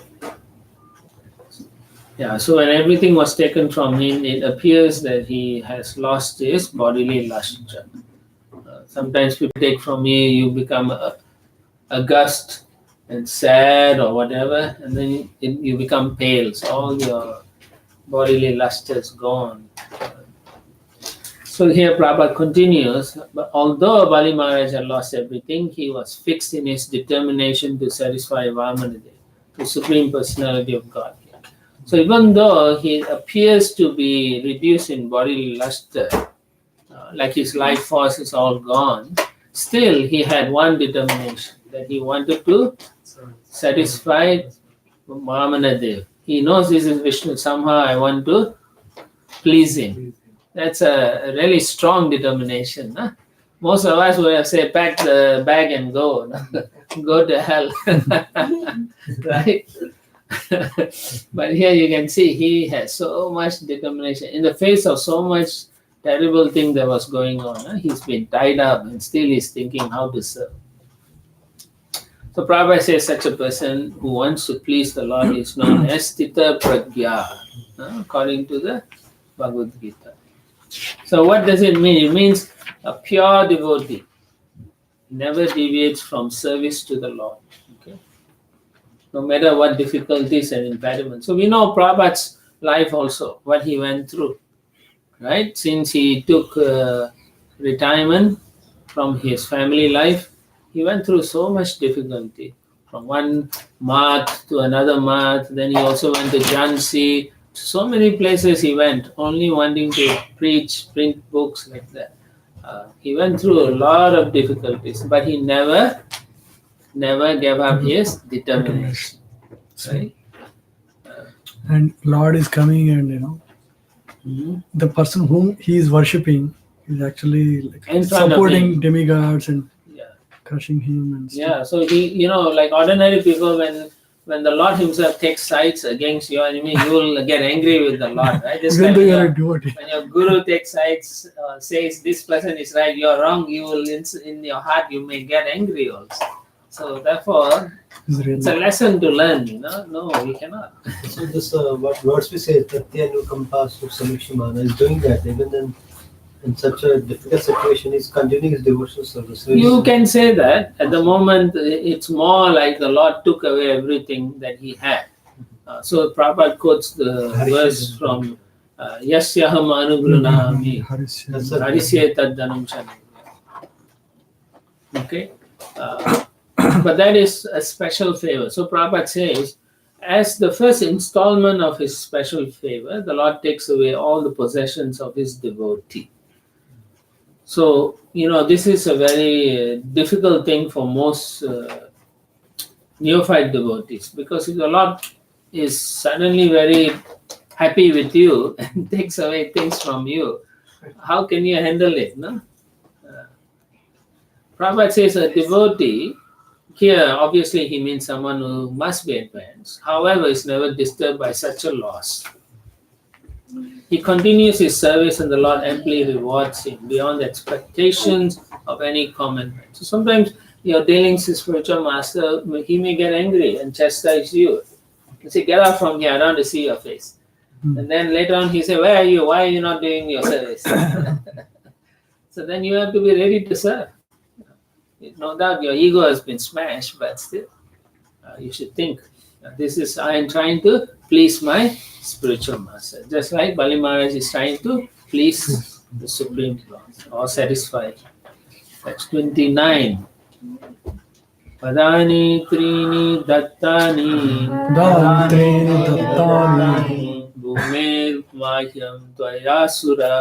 Speaker 1: Yeah, so when everything was taken from him, it appears that he has lost his bodily luster. Sometimes people take from you, you become august and sad or whatever, and then you become pale. So all your bodily luster is gone. So here Prabhupada continues, but although Bali Maharaj had lost everything, he was fixed in his determination to satisfy Vamanadeva, the Supreme Personality of God. So even though he appears to be reduced in bodily luster, like his life force is all gone, still he had one determination, that he wanted to satisfy Vamanadeva. He knows this is Vishnu, somehow I want to please him. That's a really strong determination. Huh? Most of us would have said, pack the bag and go. Go to hell. Right? But here you can see he has so much determination. In the face of so much terrible thing that was going on, he's been tied up and still he's thinking how to serve. So Prabhupada says such a person who wants to please the Lord is known as Stita Pragya, according to the Bhagavad Gita. So what does it mean? It means a pure devotee never deviates from service to the Lord. Okay? No matter what difficulties and impediments. So we know Prabhupada's life also, what he went through. Right? Since he took retirement from his family life, he went through so much difficulty. From one math to another math, then he also went to Jhansi. So many places he went, only wanting to preach, print books like that. He went through a lot of difficulties, but he never gave up his determination. Right?
Speaker 2: And Lord is coming, and the person whom he is worshipping is actually like
Speaker 1: In front of
Speaker 2: supporting
Speaker 1: him.
Speaker 2: demigods and
Speaker 1: Yeah.
Speaker 2: crushing him and stuff.
Speaker 1: Yeah, so he, like ordinary people, when the Lord himself takes sides against your enemy, you will get angry with the Lord, right? Just
Speaker 2: Even
Speaker 1: like
Speaker 2: though you are a devotee.
Speaker 1: when your guru takes sides, says this person is right, you're wrong, you will in your heart you may get angry also. So therefore,
Speaker 2: It's
Speaker 1: it's a
Speaker 2: really
Speaker 1: lesson to learn, No, we cannot.
Speaker 4: So this what words we say Pratyanukampa Samikshimana is doing that even then in such a difficult situation he's continuing his devotional service. So
Speaker 1: You can say that at the moment it's more like the Lord took away everything that he had. So Prabhupada quotes the verse from Yasyaham Anugrunami Harisye Taddanam Chanam. Okay? But that is a special favor. So Prabhupada says, as the first installment of his special favor, the Lord takes away all the possessions of his devotee. So, this is a very difficult thing for most neophyte devotees, because if the Lord is suddenly very happy with you and takes away things from you, how can you handle it? No? Prabhupada says a devotee, here obviously he means someone who must be advanced, however, is never disturbed by such a loss. He continues his service and the Lord amply rewards him beyond the expectations of any common man. So sometimes your dealings with spiritual master, he may get angry and chastise you. You say, get out from here, I don't want to see your face. And then later on he say, where are you? Why are you not doing your service? So then you have to be ready to serve. No doubt your ego has been smashed, but still, you should think, I am trying to please my spiritual master. Just like Bali Maharaj is trying to please the Supreme Lord or satisfy. That's 29. Padani Trini Dattani
Speaker 2: Dantrini Dattani
Speaker 1: Bhumer Mahyam Tvayasura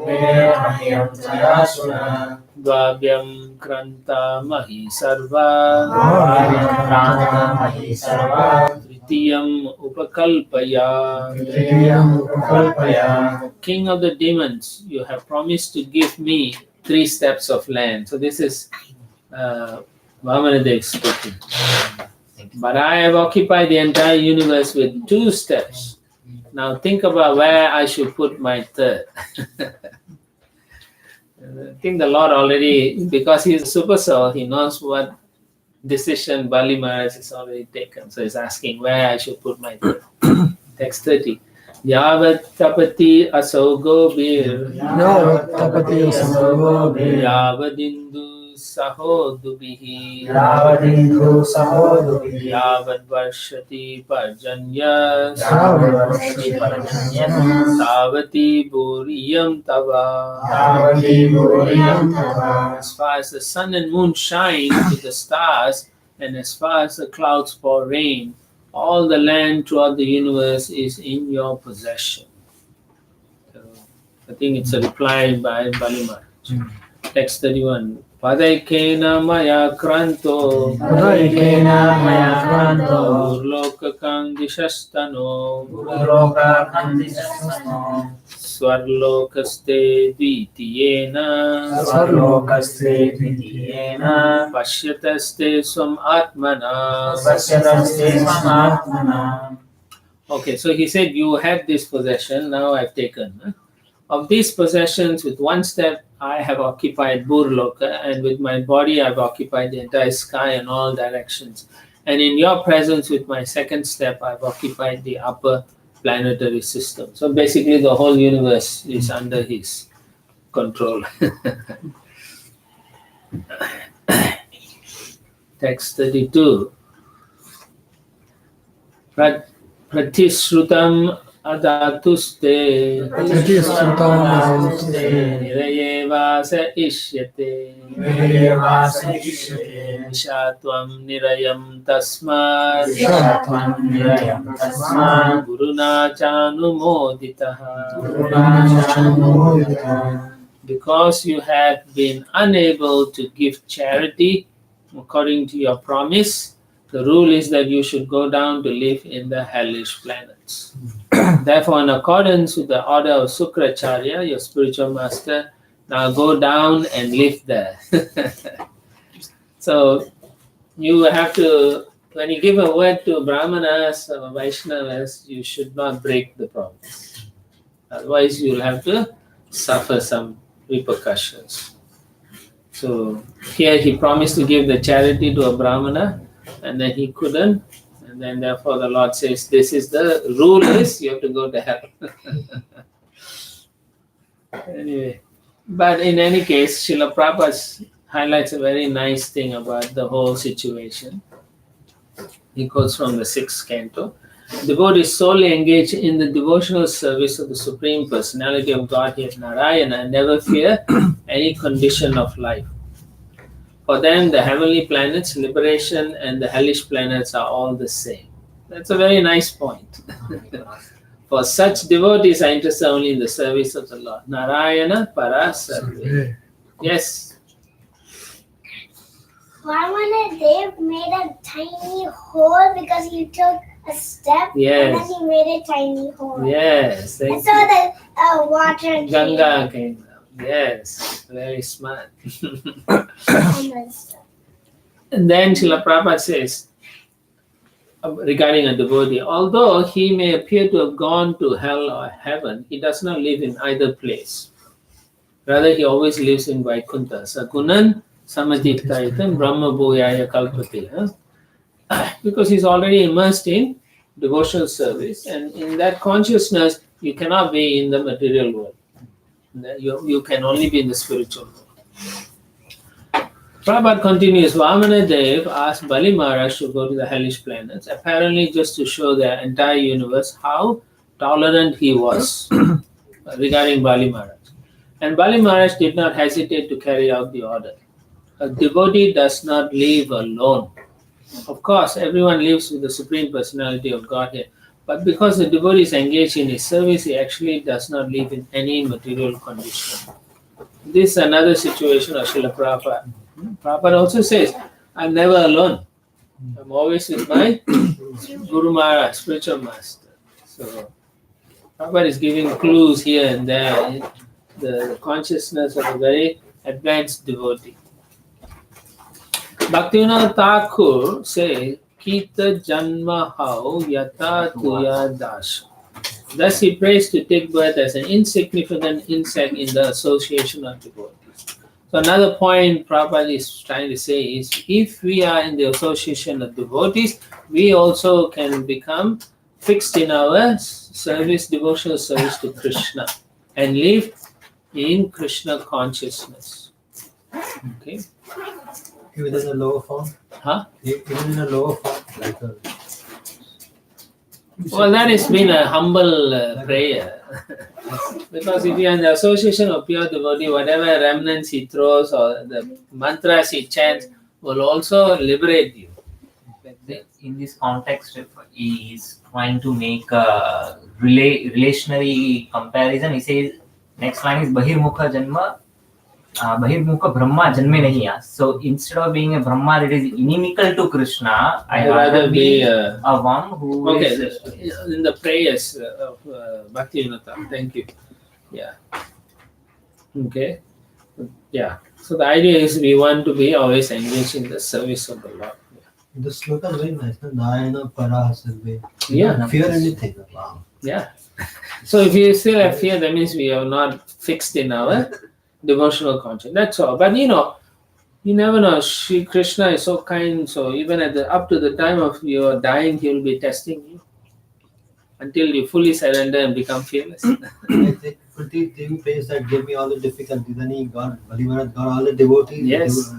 Speaker 3: Mahyam Tvayasura
Speaker 1: Dvabhyam Kranta Mahi Sarva
Speaker 3: Bhavya Mahi Sarva
Speaker 1: Tritiyam Upakalpaya.
Speaker 3: Triyam Upakalpaya.
Speaker 1: King of the demons, you have promised to give me 3 steps of land. So this is Vamanadev speaking. But I have occupied the entire universe with 2 steps. Now think about where I should put my 3rd. I think the Lord already, because he is a super soul, he knows what decision Bali Maharaj has already taken. So he's asking where I should put my 3rd. Text 30. Yavat tapati asogo bir
Speaker 2: Yavat tapati asogo bir
Speaker 1: Yavadindu sahodubihi
Speaker 3: Yavadindu sahodubihi
Speaker 1: Yavad varshati parjanya
Speaker 3: Yavadvarshi parjanyam
Speaker 1: Savati buriyam tava.
Speaker 3: Yavati buriyam tava.
Speaker 1: As far as the sun and moon shine with the stars, and as far as the clouds pour rain, all the land throughout the universe is in your possession. So, I think it's a reply by Bali Maharaj. Text 31. Padaikena maya kranto
Speaker 3: Udaikena maya kranto
Speaker 1: Urlokakam dishastano
Speaker 3: Uloka kandisasano
Speaker 1: Swarlokaste dvitiyena
Speaker 3: Sarlokaste dvitiyena
Speaker 1: Pashyataste swam atmana.
Speaker 3: Vasyataste swamatmana.
Speaker 1: Okay, so he said, you had this possession, now I've taken. Of these possessions, with 1 step, I have occupied Burloka, and with my body, I've occupied the entire sky and all directions. And in your presence, with my 2nd step, I've occupied the upper planetary system. So basically, the whole universe is under his control. Text 32. Pratisrutam adatuste nirayeva sa ishyate nishatvam nirayam tasmat guruna chanumoditaha. Because you have been unable to give charity according to your promise, the rule is that you should go down to live in the hellish planets. Therefore, in accordance with the order of Sukracharya, your spiritual master, now go down and live there. So, you have to, when you give a word to Brahmanas or Vaishnavas, you should not break the promise. Otherwise, you'll have to suffer some repercussions. So, here he promised to give the charity to a Brahmana, and then he couldn't. And then therefore the Lord says, this is the rule is you have to go to hell. Anyway, but in any case, Srila Prabhupada highlights a very nice thing about the whole situation. He quotes from the 6th canto. Devotees solely engaged in the devotional service of the Supreme Personality of Godhead Narayana never fear any condition of life. For them, the heavenly planets, liberation, and the hellish planets are all the same. That's a very nice point. For such devotees are interested only in the service of the Lord. Narayana para sarve. Yes.
Speaker 8: Ramana Dev made a tiny hole because he took a step
Speaker 1: Yes.
Speaker 8: and then he made a tiny hole.
Speaker 1: Yes.
Speaker 8: And
Speaker 1: Thank
Speaker 8: so
Speaker 1: you.
Speaker 8: the water came.
Speaker 1: Ganga came down. Yes. Very smart.
Speaker 8: And then stuff.
Speaker 1: And then Srila Prabhupada says, regarding a devotee, although he may appear to have gone to hell or heaven, he does not live in either place. Rather, he always lives in Vaikuntha. Sagunan samadiptaitam brahma bhuyaya kalpate. Because he's already immersed in devotional service, and in that consciousness, you cannot be in the material world. You can only be in the spiritual world. Prabhupada continues, Vamana Dev asked Bali Maharaj to go to the hellish planets, apparently just to show the entire universe how tolerant he was regarding Bali Maharaj. And Bali Maharaj did not hesitate to carry out the order. A devotee does not live alone. Of course, everyone lives with the Supreme Personality of Godhead, but because the devotee is engaged in his service, he actually does not live in any material condition. This is another situation of Srila Prabhupada. Prabhupada also says, I'm never alone. I'm always with my Guru Maharaj, spiritual master. So, Prabhupada is giving clues here and there, the consciousness of a very advanced devotee. Bhaktivinoda Thakur says, Kita Janma Hau Yata Tuya Dasha. Thus he prays to take birth as an insignificant insect in the association of devotees. So another point Prabhupada is trying to say is, if we are in the association of devotees, we also can become fixed in our service, devotional service to Krishna, and live in Krishna consciousness. Okay?
Speaker 4: Even in a lower form?
Speaker 1: Huh?
Speaker 4: Even in a lower form? Like a...
Speaker 1: Well, that has been a humble prayer. Because if you are in the association of pure devotee, whatever remnants he throws or the mantras he chants will also liberate you.
Speaker 3: In this context, if he is trying to make a relationary comparison, he says, next line is Bahirmukha Janma, Bahirmukha Brahma Janme Nahi. So instead of being a Brahma that is inimical to Krishna, I rather be a one who is...
Speaker 1: In the prayers of Bhaktivinoda. Thank you. Yeah. Okay. Yeah. So the idea is we want to be always engaged in the service of the Lord.
Speaker 4: The sloka is very nice. Narayana para sarve.
Speaker 1: Yeah.
Speaker 4: Don't fear anything. Wow.
Speaker 1: Yeah. So if you still have fear, that means we are not fixed in our devotional conscience. That's all. But you never know. Shri Krishna is so kind. So even up to the time of your dying, he will be testing you until you fully surrender and become fearless.
Speaker 4: I think Pretty Devi prays that gave me all the difficulty. Then he got all the devotees.
Speaker 1: Yes.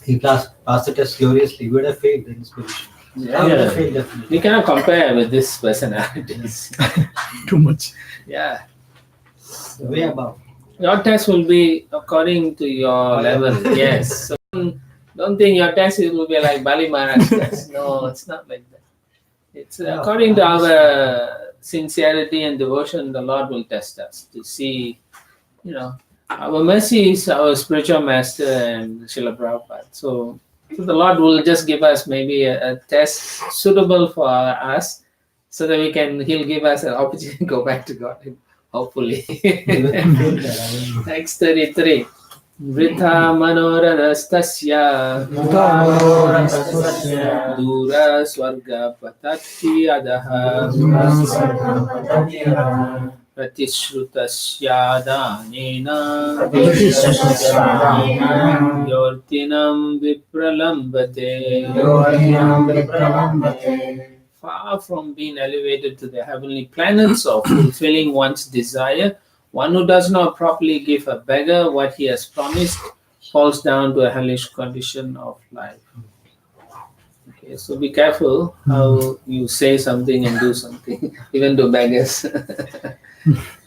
Speaker 4: He passed the test gloriously. We would have failed in this position. I would have failed definitely.
Speaker 1: We cannot compare with this personalities.
Speaker 2: Too much.
Speaker 1: Yeah.
Speaker 4: Way above.
Speaker 1: Your test will be according to your level. Yes. So don't think your test will be like Bali Maharaj test. No, it's not like that. It's according to our sincerity and devotion, the Lord will test us to see, our mercy is our spiritual master and Srila Prabhupada. So the Lord will just give us maybe a test suitable for us so that He'll give us an opportunity to go back to God, hopefully. Next 33. Vritha manoradastasya dura swarga patati adaha pratishrutasya danena yotinam vipralambate.
Speaker 2: Yotinam vipralambate.
Speaker 1: Far from being elevated to the heavenly planets or fulfilling one's desire, one who does not properly give a beggar what he has promised falls down to a hellish condition of life. Okay, so be careful how you say something and do something, even to beggars.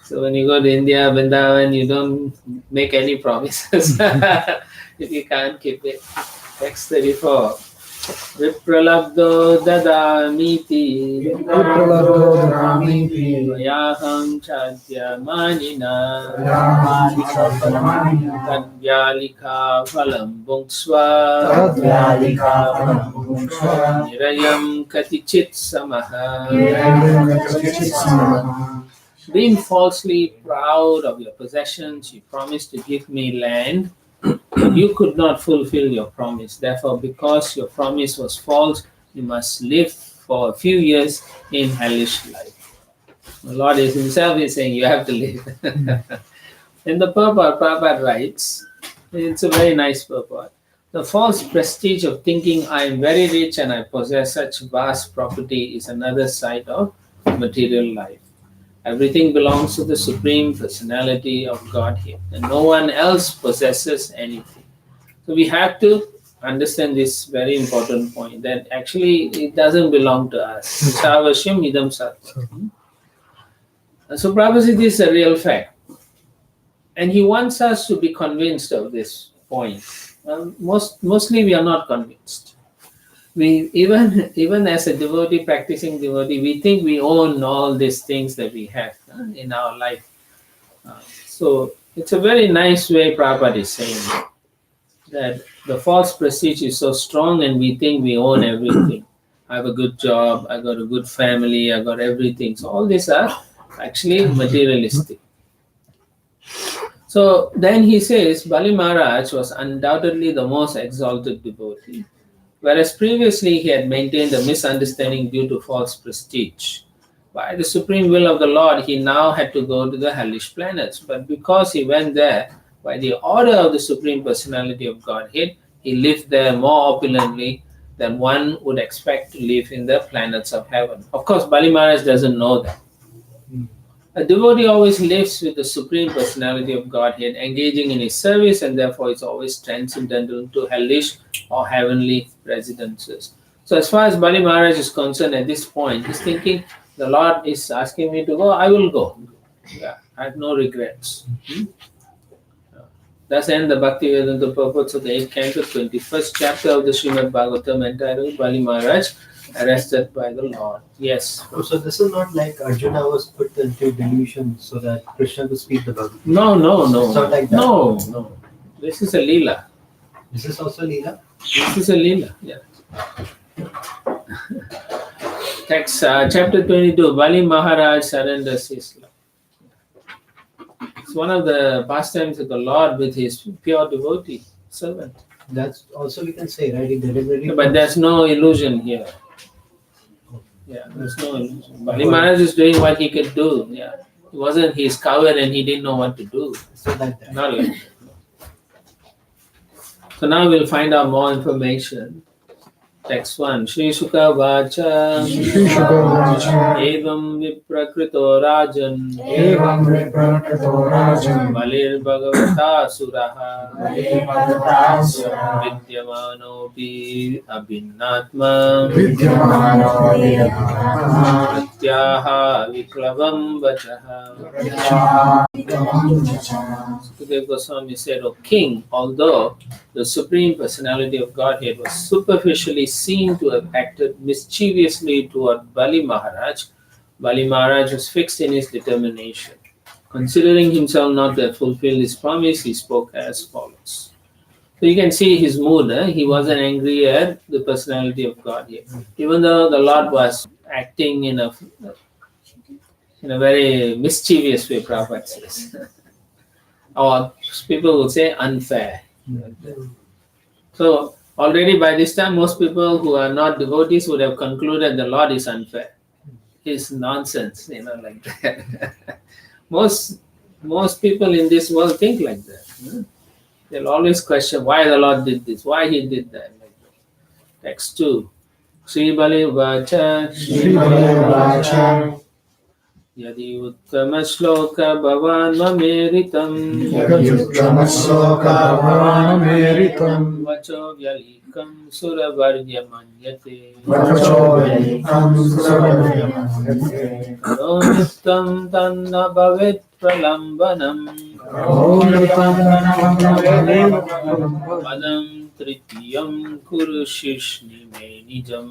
Speaker 1: So when you go to India, Vrindavan, you don't make any promises if you can't keep it. Text 34. Vipralabdo dadamiti
Speaker 2: Vipralabdo dadamiti
Speaker 1: Vayaham chadya manina
Speaker 2: Yamani Chadyamanina
Speaker 1: Tadvyalika phalam bhunksva
Speaker 2: Tadvyalika phalam bhunksva
Speaker 1: Nirayam katichit samaha.
Speaker 2: Nirayam katichit samaha.
Speaker 1: Being falsely proud of your possessions, you promised to give me land. You could not fulfill your promise. Therefore, because your promise was false, you must live for a few years in hellish life. The Lord is Himself is saying you have to live. In the purport, Prabhupada writes, it's a very nice purport. The false prestige of thinking I am very rich and I possess such vast property is another side of material life. Everything belongs to the Supreme Personality of Godhead, and no one else possesses anything. So we have to understand this very important point that actually it doesn't belong to us. Sarvashyam idam sattva. So Prabhupada says this is a real fact. And he wants us to be convinced of this point. Mostly we are not convinced. We even as a devotee, practicing devotee, we think we own all these things that we have in our life. So it's a very nice way Prabhupada is saying that the false prestige is so strong and we think we own everything. I have a good job, I got a good family, I got everything. So all these are actually materialistic. So then he says Bali Maharaj was undoubtedly the most exalted devotee. Whereas previously he had maintained a misunderstanding due to false prestige. By the supreme will of the Lord, he now had to go to the hellish planets. But because he went there, by the order of the Supreme Personality of Godhead, he lived there more opulently than one would expect to live in the planets of heaven. Of course, Bali Maharaj doesn't know that. A devotee always lives with the Supreme Personality of Godhead, engaging in his service, and therefore is always transcendental to hellish or heavenly residences. So as far as Bali Maharaj is concerned at this point, he's thinking, the Lord is asking me to go, I will go. Yeah, I have no regrets. Thus end the Bhakti Vedanta purports of the 8th canto, 21st chapter of the Srimad Bhagavatam, entitled Bali Maharaj arrested by the Lord. Yes.
Speaker 4: Oh, so this is not like Arjuna was put into delusion so that Krishna could speak the Bhagavad Gita.
Speaker 1: No.
Speaker 4: It's not like that.
Speaker 1: No. This is a Leela.
Speaker 4: This is also Leela?
Speaker 1: This is a Leela, yeah. Text, chapter 22, Bali Maharaj surrenders his life. It's one of the pastimes of the Lord with his pure devotee servant.
Speaker 4: That's also we can say, right? He deliberately.
Speaker 1: But there's no illusion here. Yeah, there's no illusion. Bali Maharaj is doing what he could do. Yeah, it wasn't he's covered and he didn't know what to do.
Speaker 4: It's not like that.
Speaker 1: Not like that. So now we'll find out more information. Text 1. Shri Shuka Vacha Evam Viprakrito Rajan
Speaker 2: Evam viprakrito rajan
Speaker 1: Balir Bhagavata Suraha
Speaker 2: Vidyamano
Speaker 1: Vidyamanopi Abhinnatma
Speaker 2: Vidyamano Vidyamano
Speaker 1: Pratyaha Viklavam Vachaha. Sukadeva Goswami said, O king, although the Supreme Personality of Godhead was superficially seen to have acted mischievously toward Bali Maharaj was fixed in his determination. Considering himself not to have fulfilled his promise, he spoke as follows. So you can see his mood. He wasn't angry at the personality of Godhead. Even though the Lord was acting in a very mischievous way, Prabhupada says. Or people would say unfair. So already by this time, most people who are not devotees would have concluded the Lord is unfair. It's nonsense, like that. Most people in this world think like that. They'll always question why the Lord did this, why he did that. Like that. Text 2. Sri Bali Vacha
Speaker 2: Sri Bali
Speaker 1: Yadi Uttama Shloka Bhavan Mameritam
Speaker 2: Meritam
Speaker 1: Vacho Vyalikam Suravarya Manyate Karonittam Tanna Bhavet Pralambanam Padam Tritiyam Kuru Shishni Me Nijam.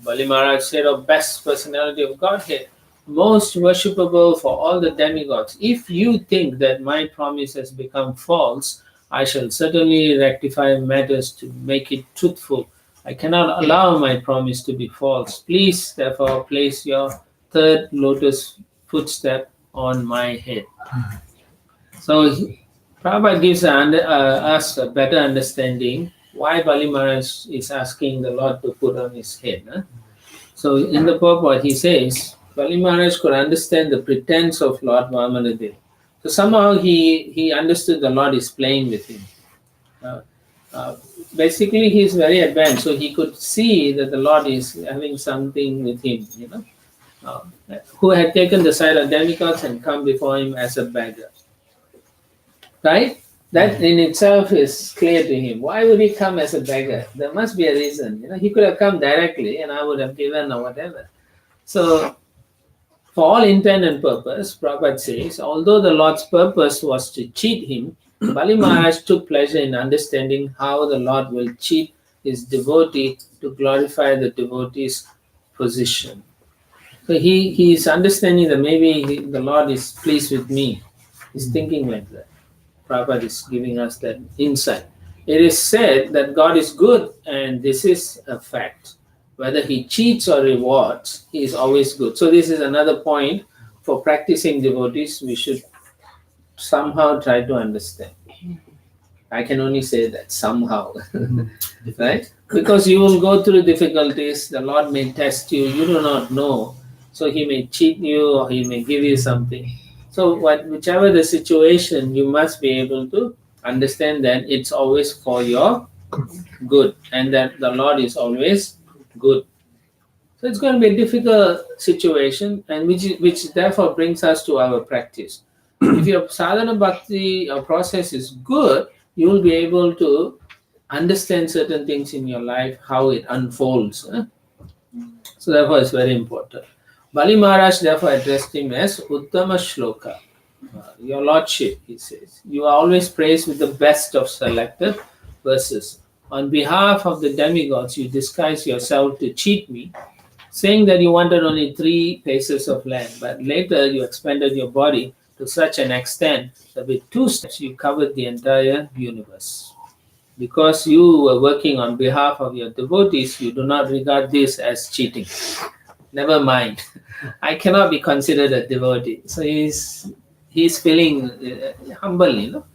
Speaker 1: Bali Maharaj said of best personality of Godhead, most worshipable for all the demigods. If you think that my promise has become false, I shall certainly rectify matters to make it truthful. I cannot allow my promise to be false. Please, therefore, place your third lotus footstep on my head. So, Prabhupada gives us a better understanding why Bali Maharaj is asking the Lord to put on his head. Huh? So, in the purport, he says, Bali Maharaj could understand the pretense of Lord Vamanadev. So, somehow he understood the Lord is playing with him. Basically, he is very advanced, so he could see that the Lord is having something with him, who had taken the side of demigods and come before him as a beggar. Right? That in itself is clear to him. Why would he come as a beggar? There must be a reason. He could have come directly and I would have given or whatever. So, for all intent and purpose, Prabhupada says, although the Lord's purpose was to cheat him, Bali Maharaj took pleasure in understanding how the Lord will cheat his devotee to glorify the devotee's position. So he is understanding that maybe the Lord is pleased with me. He's thinking like that. Prabhupada is giving us that insight. It is said that God is good, and this is a fact. Whether he cheats or rewards, he is always good. So this is another point for practicing devotees we should somehow try to understand. I can only say that somehow, right? Because you will go through difficulties, the Lord may test you, you do not know. So he may cheat you or he may give you something. So whichever the situation, you must be able to understand that it's always for your good and that the Lord is always good. So it's going to be a difficult situation, and which therefore brings us to our practice. If your sadhana bhakti process is good, you will be able to understand certain things in your life, how it unfolds. So therefore it's very important. Bali Maharaj therefore addressed him as Uttama Shloka. Your Lordship, he says, you are always praised with the best of selected verses. On behalf of the demigods, you disguise yourself to cheat me, saying that you wanted only 3 paces of land, but later you expanded your body to such an extent that with 2 steps you covered the entire universe. Because you were working on behalf of your devotees, you do not regard this as cheating. Never mind. I cannot be considered a devotee. So he's feeling humble,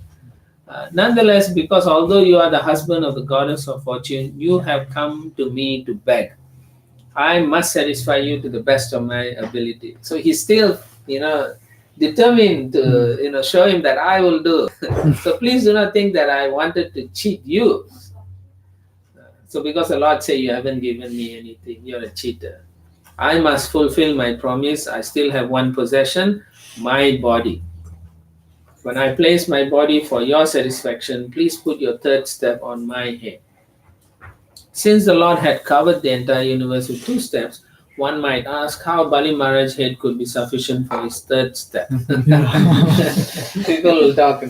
Speaker 1: nonetheless, because although you are the husband of the goddess of fortune, you have come to me to beg. I must satisfy you to the best of my ability. So he's still, determined to, show him that I will do. So please do not think that I wanted to cheat you. So because the Lord say you haven't given me anything, you're a cheater. I must fulfill my promise. I still have one possession, my body. When I place my body for your satisfaction, please put your third step on my head. Since the Lord had covered the entire universe with 2 steps, one might ask how Bali Maharaj's head could be sufficient for his third step. People will talk,
Speaker 2: I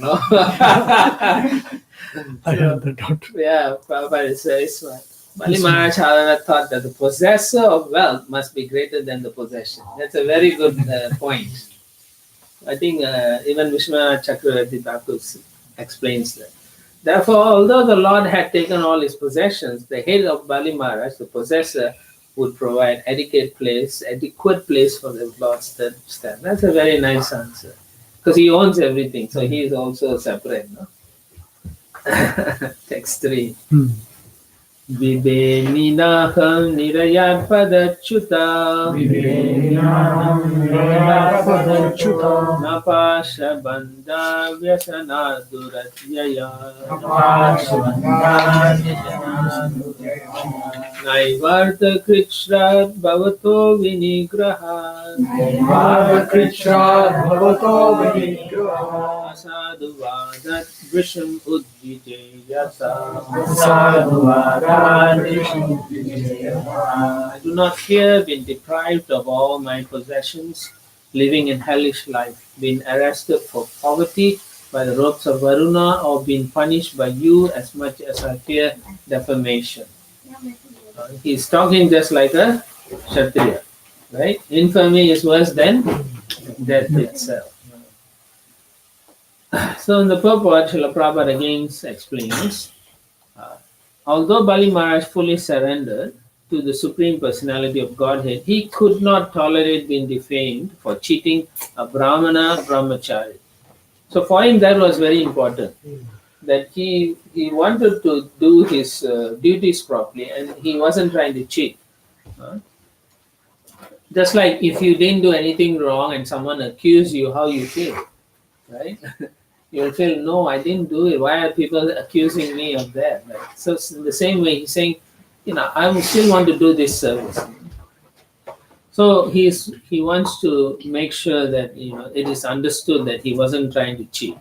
Speaker 2: had that doubt.
Speaker 1: Yeah, Prabhupada is very smart. Bali Maharaj, however, thought that the possessor of wealth must be greater than the possession. That's a very good point. I think even Vishwanath Chakravarti Thakur explains that. Therefore, although the Lord had taken all his possessions, the head of Bali Maharaj, the possessor, would provide adequate place for the Lord's third step. That's a very nice answer. Because he owns everything, so he is also separate. No? Text 3. Vibeninaha nirayat padachyuta Napasha bandha vyasana duratyaya Naivarta krishrat bhavato vinigraha Asadu vadat vrisham udvijayata I do not fear being deprived of all my possessions, living in hellish life, being arrested for poverty by the ropes of Varuna, or being punished by you as much as I fear defamation. He's talking just like a Kshatriya, right? Infamy is worse than death itself. So in the purport, Srila Prabhupada again explains, although Bali Maharaj fully surrendered to the Supreme Personality of Godhead, he could not tolerate being defamed for cheating a Brahmana brahmachari. So for him that was very important, that he wanted to do his duties properly and he wasn't trying to cheat. Just like if you didn't do anything wrong and someone accused you, how you feel, right? You'll feel, no, I didn't do it. Why are people accusing me of that? Right? So in the same way, he's saying, I still want to do this service. So he wants to make sure that it is understood that he wasn't trying to cheat.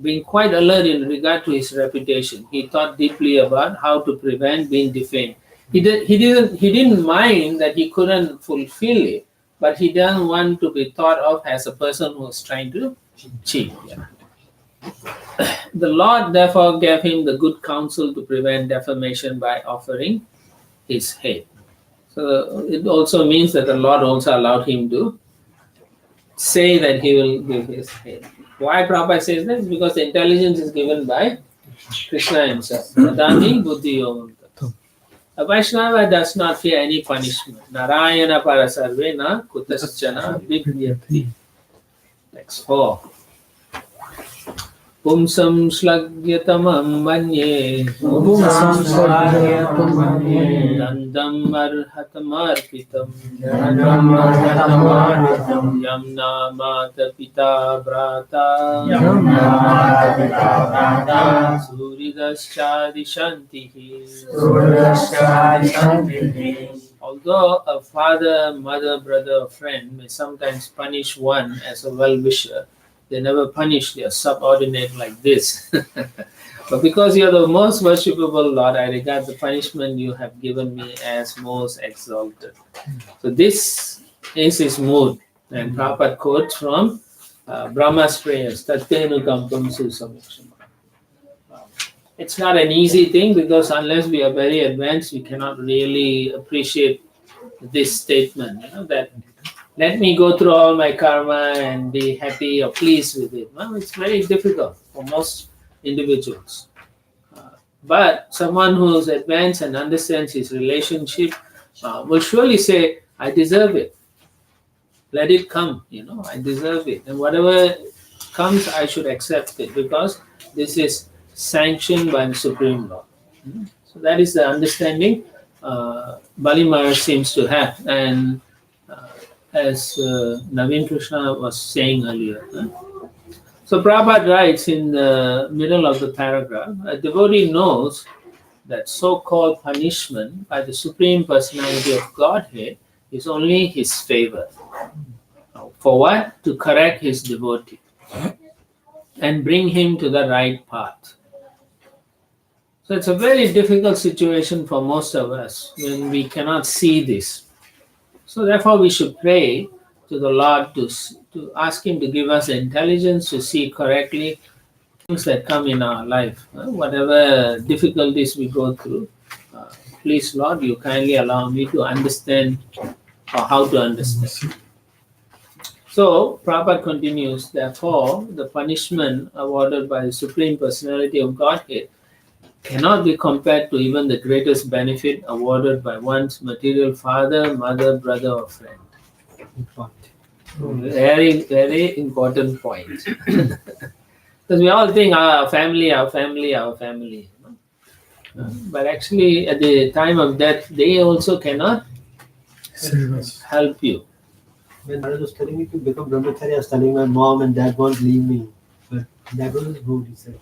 Speaker 1: Being quite alert in regard to his reputation, he thought deeply about how to prevent being defamed. He didn't mind that he couldn't fulfill it, but he didn't want to be thought of as a person who was trying to cheat. Yeah. The Lord therefore gave him the good counsel to prevent defamation by offering his head. So it also means that the Lord also allowed him to say that he will give his head. Why Prabhupada says that? Is because the intelligence is given by Krishna himself. Dadani buddhi yogam. A Vaishnava does not fear any punishment. Narayana parasarvena kutaschana vibhyati. Next 4. Pumsam shlagyatamam manye Dandam arhatamarpitam Yamna mata pita brata Suridascha. Although a father, mother, brother, or friend may sometimes punish one as a well-wisher, they never punish their subordinate like this. But because you are the most worshipable Lord, I regard the punishment you have given me as most exalted. So this is his mood. And Prabhupada quotes from Brahma's prayers, Tattenu Kampam Susamikshama. It's not an easy thing because unless we are very advanced, we cannot really appreciate this statement, that let me go through all my karma and be happy or pleased with it. Well, it's very difficult for most individuals. But someone who is advanced and understands his relationship will surely say, I deserve it. Let it come, I deserve it. And whatever comes, I should accept it because this is sanctioned by the Supreme Lord. So that is the understanding Bali Maharaj seems to have. And as Naveen Krishna was saying earlier. So Prabhupada writes in the middle of the paragraph, a devotee knows that so-called punishment by the Supreme Personality of Godhead is only his favor. For what? To correct his devotee and bring him to the right path. So it's a very difficult situation for most of us when we cannot see this. So therefore we should pray to the Lord to ask him to give us the intelligence to see correctly things that come in our life. Whatever difficulties we go through, please Lord, you kindly allow me to understand or how to understand. So Prabhupada continues, therefore the punishment awarded by the Supreme Personality of Godhead cannot be compared to even the greatest benefit awarded by one's material father, mother, brother, or friend. Very, very important point. Because we all think our family. But actually, at the time of death, they also cannot
Speaker 2: Save us.
Speaker 1: help you.
Speaker 4: When Maharaj was telling me to become brahmachari, I was telling my mom and dad won't leave me. But that was his mood, he said.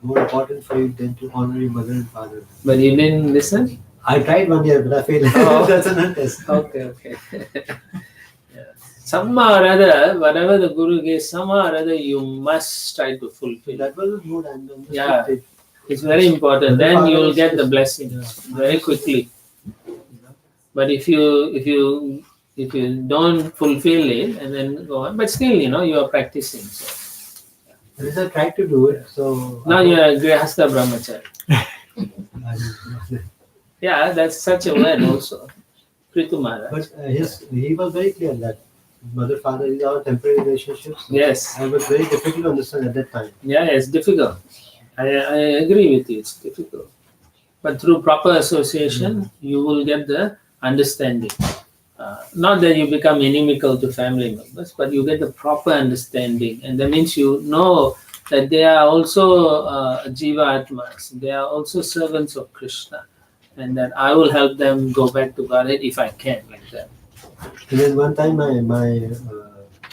Speaker 4: More important for you than to honor your mother and father.
Speaker 1: But you didn't listen?
Speaker 4: I tried 1 year, but I failed.
Speaker 1: Oh.
Speaker 4: That's another test.
Speaker 1: Okay. Yeah. Somehow or other, whatever the Guru gives, somehow or other, you must try to fulfill.
Speaker 4: That was his mood, and then
Speaker 1: Yeah. It's very important. Then you will get the blessing very quickly. But if you don't fulfill it and then go on, but still, you are practicing. So.
Speaker 4: At least I tried to do it. So
Speaker 1: Now you are Grihastha Brahmachari.
Speaker 4: I-
Speaker 1: Yeah, that's such a word also. Kritu Maharaj.
Speaker 4: But he was very clear that mother father is our temporary relationships.
Speaker 1: Yes.
Speaker 4: I was very difficult to understand at that time.
Speaker 1: Yeah, it's difficult. I agree with you. It's difficult. But through proper association, you will get the understanding. Not that you become inimical to family members, but you get the proper understanding. And that means you know that they are also Jiva Atmas. They are also servants of Krishna. And that I will help them go back to Godhead if I can, like that.
Speaker 4: And then one time my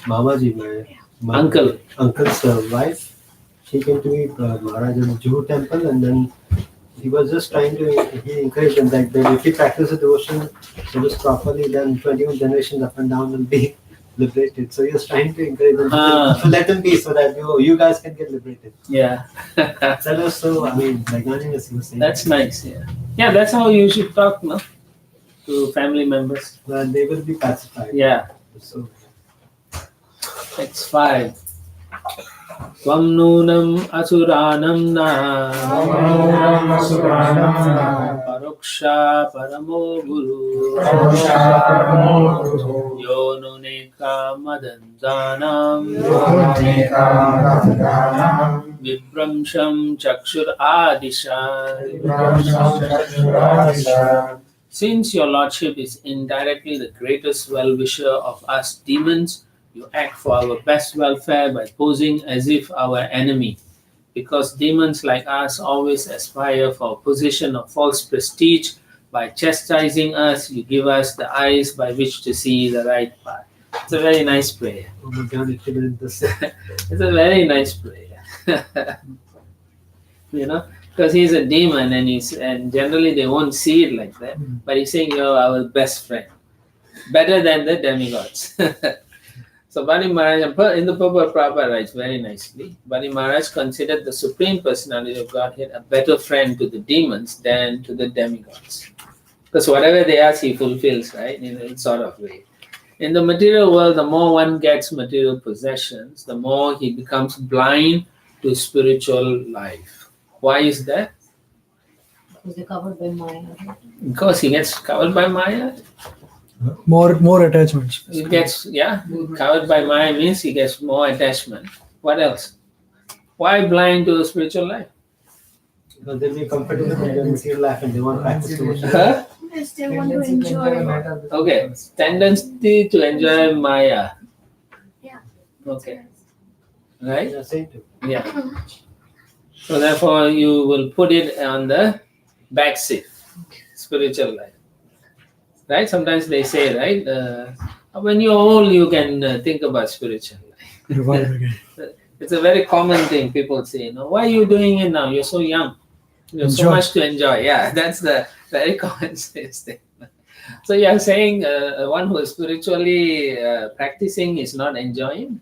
Speaker 4: Mamaji, my uncle's wife, she came to me, Maharaj in the Juhu temple, and then he was just trying to, he encouraged them that if you practice the devotion service properly, then 21 generations up and down will be liberated. So he was trying to encourage them to let them be so that you guys can get liberated.
Speaker 1: Yeah.
Speaker 4: That was so, like Gandhi was saying.
Speaker 1: That's nice, yeah. Yeah, that's how you should talk, no? To family members.
Speaker 4: Well, they will be pacified.
Speaker 1: Yeah.
Speaker 4: So,
Speaker 1: Text 5. Tvam nunam asuranam na paroksha paramo guru yo nuneka madandanam vibramsham chakshur adisha. Since your Lordship is indirectly the greatest well-wisher of us demons, you act for our best welfare by posing as if our enemy. Because demons like us always aspire for a position of false prestige, by chastising us, you give us the eyes by which to see the right path. It's a very nice prayer.
Speaker 4: oh my God, it did this.
Speaker 1: It's a very nice prayer. Because he's a demon and generally they won't see it like that. But he's saying you're our best friend. Better than the demigods. So Bani Maharaj, in the Purport Prabhupada writes very nicely, Bani Maharaj considered the Supreme Personality of Godhead a better friend to the demons than to the demigods. Because whatever they ask, he fulfills, right? In a sort of way. In the material world, the more one gets material possessions, the more he becomes blind to spiritual life. Why is that?
Speaker 9: Because they're covered by Maya.
Speaker 1: Because he gets covered by Maya.
Speaker 2: More attachments.
Speaker 1: He gets, covered by Maya means he gets more attachment. What else? Why blind to spiritual life?
Speaker 4: Because they'll be comfortable in their material life and they want to practice devotion.
Speaker 1: Huh?
Speaker 7: Yes, they want to enjoy.
Speaker 1: Okay, tendency to enjoy Maya.
Speaker 7: Yeah.
Speaker 1: Okay, right?
Speaker 4: Yeah, same too.
Speaker 1: Yeah. So therefore, you will put it on the back seat, spiritual life. Right? Sometimes they say, right? When you're old, you can think about spiritual life.
Speaker 2: Revive again.
Speaker 1: It's a very common thing people say. Why are you doing it now? You're so young. You have so
Speaker 2: Enjoy.
Speaker 1: much to enjoy. Yeah, that's the very common statement. So you're saying one who is spiritually practicing is not enjoying?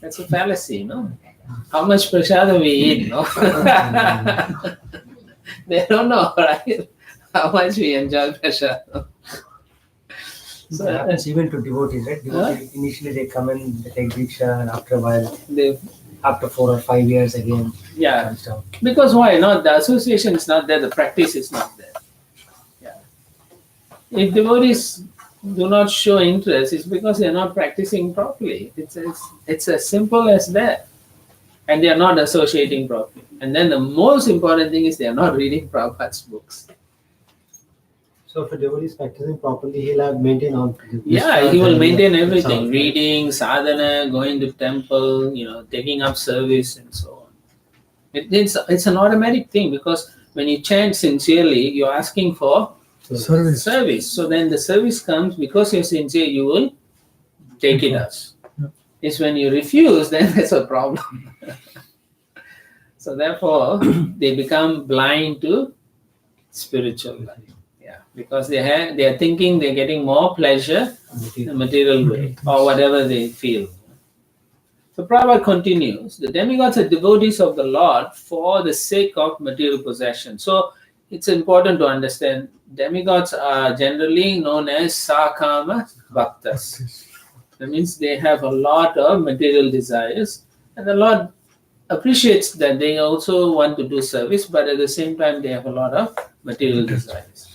Speaker 1: That's a fallacy, no? How much prasada we eat, no? They don't know, right? How much we enjoy prasada.
Speaker 6: So it happens even to devotees, right? Devotees, initially they come in, they take diksha, and after a while, after 4 or 5 years again,
Speaker 1: Yeah,
Speaker 6: comes down.
Speaker 1: because why? Not the association is not there, the practice is not there. Yeah. If devotees do not show interest, it's because they are not practicing properly. It's as simple as that. And they are not associating properly. And then the most important thing is they are not reading Prabhupada's books.
Speaker 4: So if a devotee is practicing properly, he'll have maintained all.
Speaker 1: Yeah, he will maintain everything.
Speaker 4: Sound.
Speaker 1: Reading, sadhana, going to temple, taking up service and so on. It's an automatic thing because when you chant sincerely, you're asking for
Speaker 2: Service.
Speaker 1: So then the service comes because you're sincere, you will take it as.
Speaker 2: Yeah.
Speaker 1: It's when you refuse, then there's a problem. So therefore, they become blind to spiritual life. Yeah, because they are thinking they're getting more pleasure in a material way or whatever they feel. So Prabhupada continues, the demigods are devotees of the Lord for the sake of material possession. So it's important to understand demigods are generally known as Sakama Bhaktas. That means they have a lot of material desires, and the Lord appreciates that they also want to do service, but at the same time they have a lot of material desires.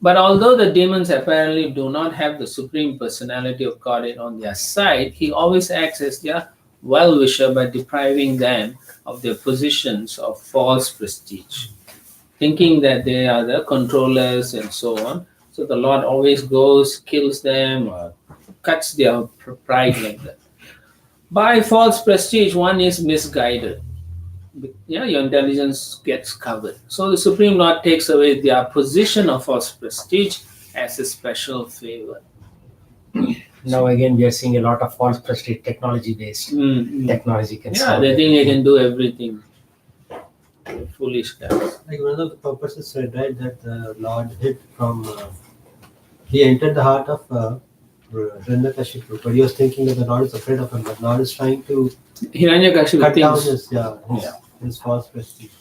Speaker 1: But although the demons apparently do not have the Supreme Personality of Godhead on their side, he always acts as their well-wisher by depriving them of their positions of false prestige, thinking that they are the controllers and so on. So the Lord always goes, kills them, or cuts their pride like that. By false prestige, one is misguided. Yeah, your intelligence gets covered. So the Supreme Lord takes away their position of false prestige as a special favor.
Speaker 6: Now again, we are seeing a lot of false prestige, technology-based technology can
Speaker 1: Yeah,
Speaker 6: solve
Speaker 1: they
Speaker 6: it.
Speaker 1: think they can do everything. Foolish guys.
Speaker 4: Like one of the purposes said, right, that the Lord hid from, he entered the heart of Hiranyakashipu, but he was thinking that the Lord is afraid of him, but Lord is trying to
Speaker 1: Hiranyakashipu
Speaker 4: cut down
Speaker 1: thinks.
Speaker 4: his false prestige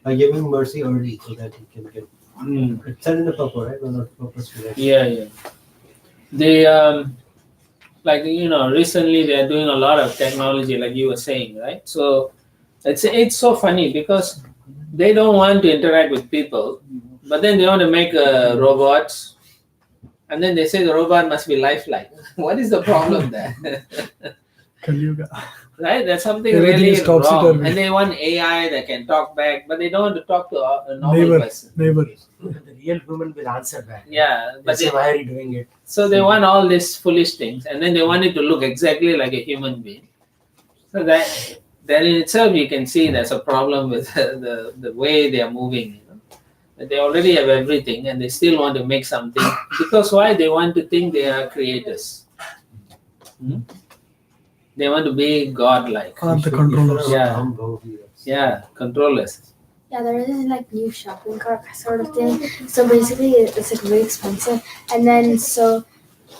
Speaker 4: by giving mercy early so that he can get. It's said in the purpose, right? One of the purpose.
Speaker 1: Yeah. They like recently they are doing a lot of technology, like you were saying, right? So it's so funny because they don't want to interact with people, but then they want to make robots, and then they say the robot must be lifelike. What is the problem there?
Speaker 2: Kali-yuga.
Speaker 1: Right? That's something
Speaker 2: Everything
Speaker 1: really
Speaker 2: is topsy-turvy.
Speaker 1: wrong. And they want AI that can talk back, but they don't want to talk to a normal person.
Speaker 2: Neighbor.
Speaker 6: The real human will answer back.
Speaker 1: Yeah,
Speaker 6: They
Speaker 1: but
Speaker 6: say, why are you doing it?
Speaker 1: so they want all these foolish things, and then they want it to look exactly like a human being. So that in itself, you can see there's a problem with the way they are moving. That they already have everything, and they still want to make something because why? They want to think they are creators. They want to be godlike.
Speaker 2: Are the controllers.
Speaker 1: Yeah, controllers.
Speaker 7: Yeah, there is this like new shopping cart sort of thing. So basically, it's like really expensive, and then so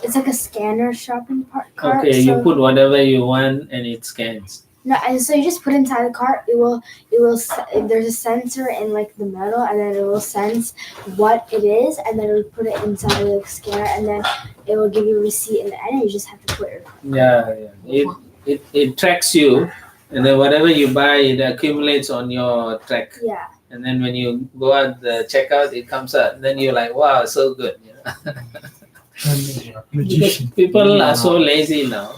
Speaker 7: it's like a scanner shopping cart.
Speaker 1: Okay,
Speaker 7: so,
Speaker 1: you put whatever you want, and it scans.
Speaker 7: No, and so you just put it inside the cart. It will. There's a sensor in like the metal, and then it will sense what it is, and then it will put it inside the scanner, and then it will give you a receipt in the end, and you just have to put it.
Speaker 1: Yeah. It tracks you, and then whatever you buy, it accumulates on your track.
Speaker 7: Yeah.
Speaker 1: And then when you go at the checkout, it comes out. And then you're like, wow, so good. Because people are so lazy now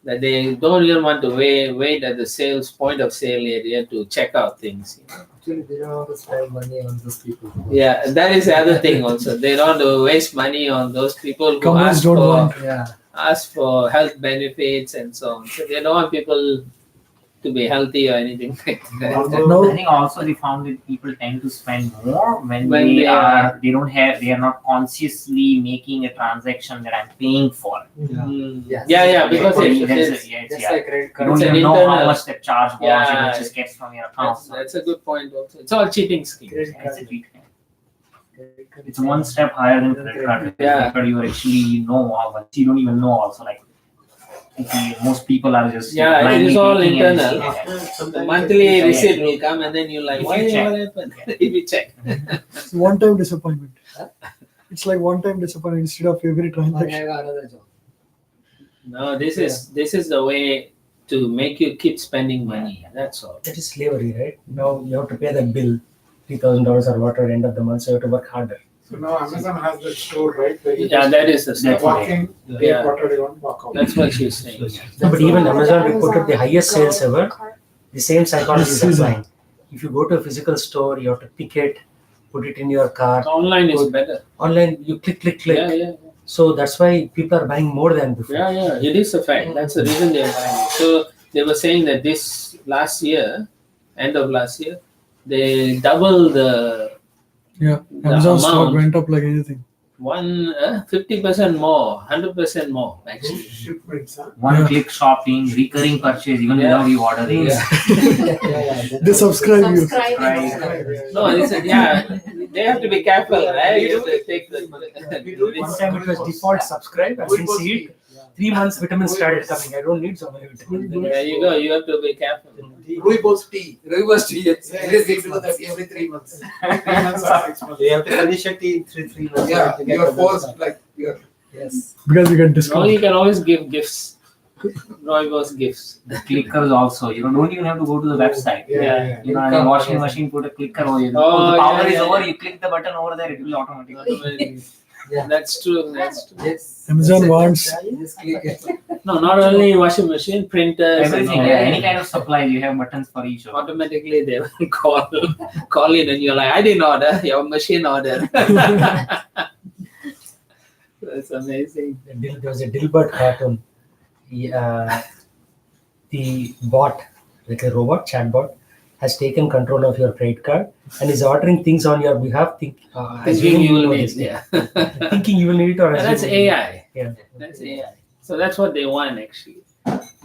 Speaker 1: that they don't even want to wait at the point of sale area to check out things.
Speaker 6: Actually, they don't want to spend money on those people.
Speaker 1: Yeah, that is the other thing also. They don't want to waste money on those people who ask for health benefits and so on. So they don't want people to be healthy or anything like that.
Speaker 3: I think also they found that people tend to spend more when they are not consciously making a transaction that I'm paying for.
Speaker 1: Yeah, because
Speaker 3: it's like credit card. You don't even know how much that charge was, it just gets from your account.
Speaker 1: That's a good point also. It's all cheating scheme.
Speaker 3: It's one step higher than credit card.
Speaker 1: Yeah.
Speaker 3: But you actually know all, but you don't even know also like most people are just
Speaker 1: it is all internal.
Speaker 4: The
Speaker 1: monthly receipt will come and then you're like, what happened? If you check.
Speaker 2: It's one-time disappointment. It's like one-time disappointment instead of every transaction.
Speaker 1: No, this is the way to make you keep spending money. That's all.
Speaker 6: That is slavery, right? Now you have to pay that bill, $3,000 or whatever at the end of the month, so you have to work harder.
Speaker 5: So now Amazon has the store, right?
Speaker 1: That is the stuff.
Speaker 5: Walk in, take whatever you want, walk out.
Speaker 1: That's what she's saying.
Speaker 6: No, but even Amazon reported the highest sales ever. The same psychology is applying. If you go to a physical store, you have to pick it, put it in your cart.
Speaker 1: Online is better.
Speaker 6: Online, you click.
Speaker 1: Yeah.
Speaker 6: So that's why people are buying more than before.
Speaker 1: Yeah, it is a fact. That's the reason they're buying it. So they were saying that this last year, end of last year, they double the
Speaker 2: Amazon stock
Speaker 1: amount.
Speaker 2: went up like anything.
Speaker 1: 50% more, 100% more actually.
Speaker 5: Shipments, huh?
Speaker 3: One click shopping, recurring purchase, even
Speaker 1: Yeah.
Speaker 3: without you ordering.
Speaker 1: Yeah.
Speaker 2: They subscribe you.
Speaker 1: No, they have to be careful, right? You have to take the
Speaker 6: One time it was default subscribe. I didn't see it. 3 months vitamins started coming. I don't need so many vitamins.
Speaker 1: There you go. You have to be careful.
Speaker 5: Rooibos tea. Yes. They do that every 3 months. 3 months or 6 months.
Speaker 4: They have to finish a tea in 3 months.
Speaker 5: Yeah,
Speaker 4: to get
Speaker 5: you're
Speaker 4: the
Speaker 5: forced
Speaker 4: stuff.
Speaker 5: like you're.
Speaker 6: Yes.
Speaker 2: Because you get
Speaker 1: No,
Speaker 2: discount.
Speaker 1: you can always give gifts. Roybos gifts.
Speaker 3: The clickers also. You don't even have to go to the website.
Speaker 5: Yeah.
Speaker 3: You know, in a washing machine, put a clicker over here.
Speaker 1: Oh,
Speaker 3: The power
Speaker 1: yeah,
Speaker 3: is
Speaker 1: yeah,
Speaker 3: over,
Speaker 1: yeah.
Speaker 3: you click the button over there, it will automatically.
Speaker 1: That's true. That's true.
Speaker 6: Yes.
Speaker 2: Amazon wants.
Speaker 6: Just click it.
Speaker 1: No, not only washing machine, printers,
Speaker 3: Everything,
Speaker 1: and all.
Speaker 3: any kind of supply, you have buttons for each of them.
Speaker 1: Automatically they will call in, and you're like, I didn't order. Your machine ordered. That's amazing.
Speaker 6: There was a Dilbert cartoon. The bot, like a robot, chatbot, has taken control of your credit card and is ordering things on your behalf.
Speaker 1: Thinking you will need, yeah.
Speaker 6: Thinking you will need it or
Speaker 1: And that's
Speaker 6: assuming-
Speaker 1: AI.
Speaker 6: Yeah.
Speaker 1: That's AI. So that's what they want actually.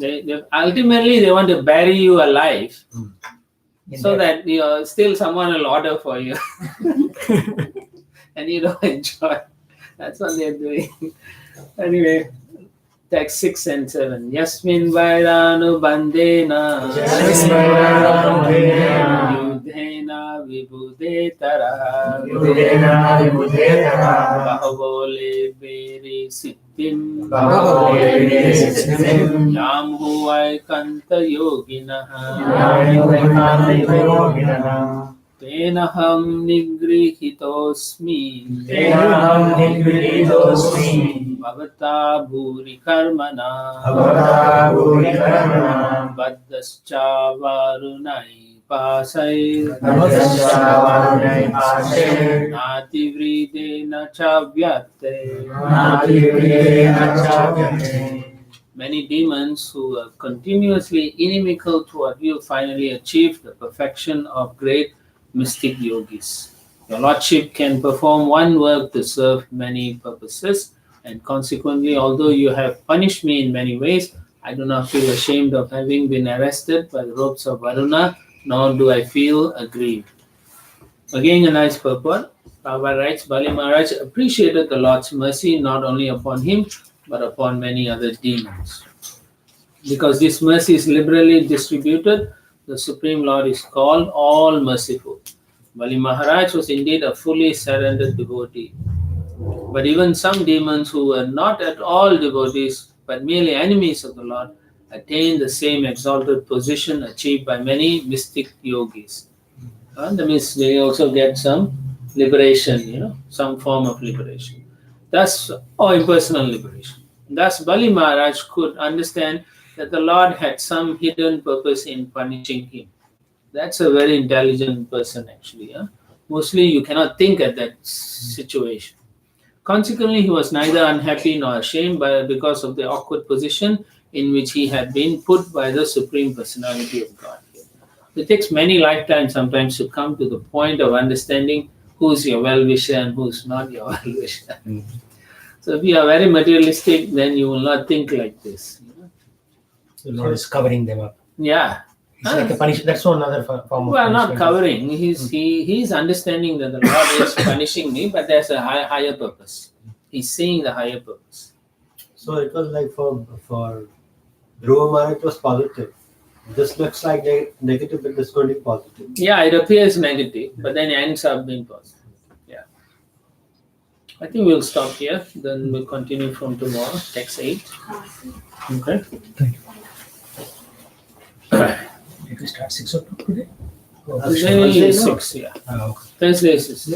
Speaker 1: They ultimately they want to bury you alive,
Speaker 6: In
Speaker 1: so
Speaker 6: that-
Speaker 1: that still someone will order for you, and you don't enjoy. That's what they're doing. Anyway, text 6 and 7. Yasmin vairanu bandena.
Speaker 6: Yasmin vairanu bandena.
Speaker 1: Yudhena vibudetara.
Speaker 6: Yudhena vibudetara.
Speaker 1: Bahvole beri siddhim.
Speaker 6: Bahvole beri siddhim.
Speaker 1: Yam huai kanta yoginaha. Tenaham nigrihitosmi. Bhavata bhuri karmana. Baddhascha varunai pasai. Nati vridena chavyate. Many demons who are continuously inimical toward you finally achieve the perfection of great mystic yogis. Your Lordship can perform one work to serve many purposes, and consequently, although you have punished me in many ways, I do not feel ashamed of having been arrested by the ropes of Varuna, nor do I feel aggrieved. Again, a nice purport. Prabhupada writes, Bali Maharaj appreciated the Lord's mercy not only upon him, but upon many other demons. Because this mercy is liberally distributed, the Supreme Lord is called all merciful. Bali Maharaj was indeed a fully surrendered devotee. But even some demons who were not at all devotees, but merely enemies of the Lord, attained the same exalted position achieved by many mystic yogis. That means they also get some liberation, some form of liberation. Thus, or impersonal liberation. Thus, Bali Maharaj could understand that the Lord had some hidden purpose in punishing him. That's a very intelligent person, actually. Mostly, you cannot think at that situation. Consequently, he was neither unhappy nor ashamed because of the awkward position in which he had been put by the Supreme Personality of God. It takes many lifetimes sometimes to come to the point of understanding who's your well-wisher and who's not your well-wisher. So if you are very materialistic, then you will not think like this.
Speaker 6: The Lord is covering them up.
Speaker 1: Yeah.
Speaker 6: It's like a punishment. That's another form of
Speaker 1: Well, not
Speaker 6: punishment.
Speaker 1: covering. He's understanding that the Lord is punishing me, but there's a higher purpose. He's seeing the higher purpose.
Speaker 4: So it was like for Dhruva Maharaj, it was positive. This looks like negative, but it's going to be positive.
Speaker 1: Yeah, it appears negative, but then it ends up being positive. Yeah. I think we'll stop here. Then we'll continue from tomorrow, text 8. Okay.
Speaker 2: Thank you.
Speaker 6: Did we start 6 o'clock today?
Speaker 1: Thursday 6, yeah.
Speaker 6: Okay.
Speaker 1: Thursday 6.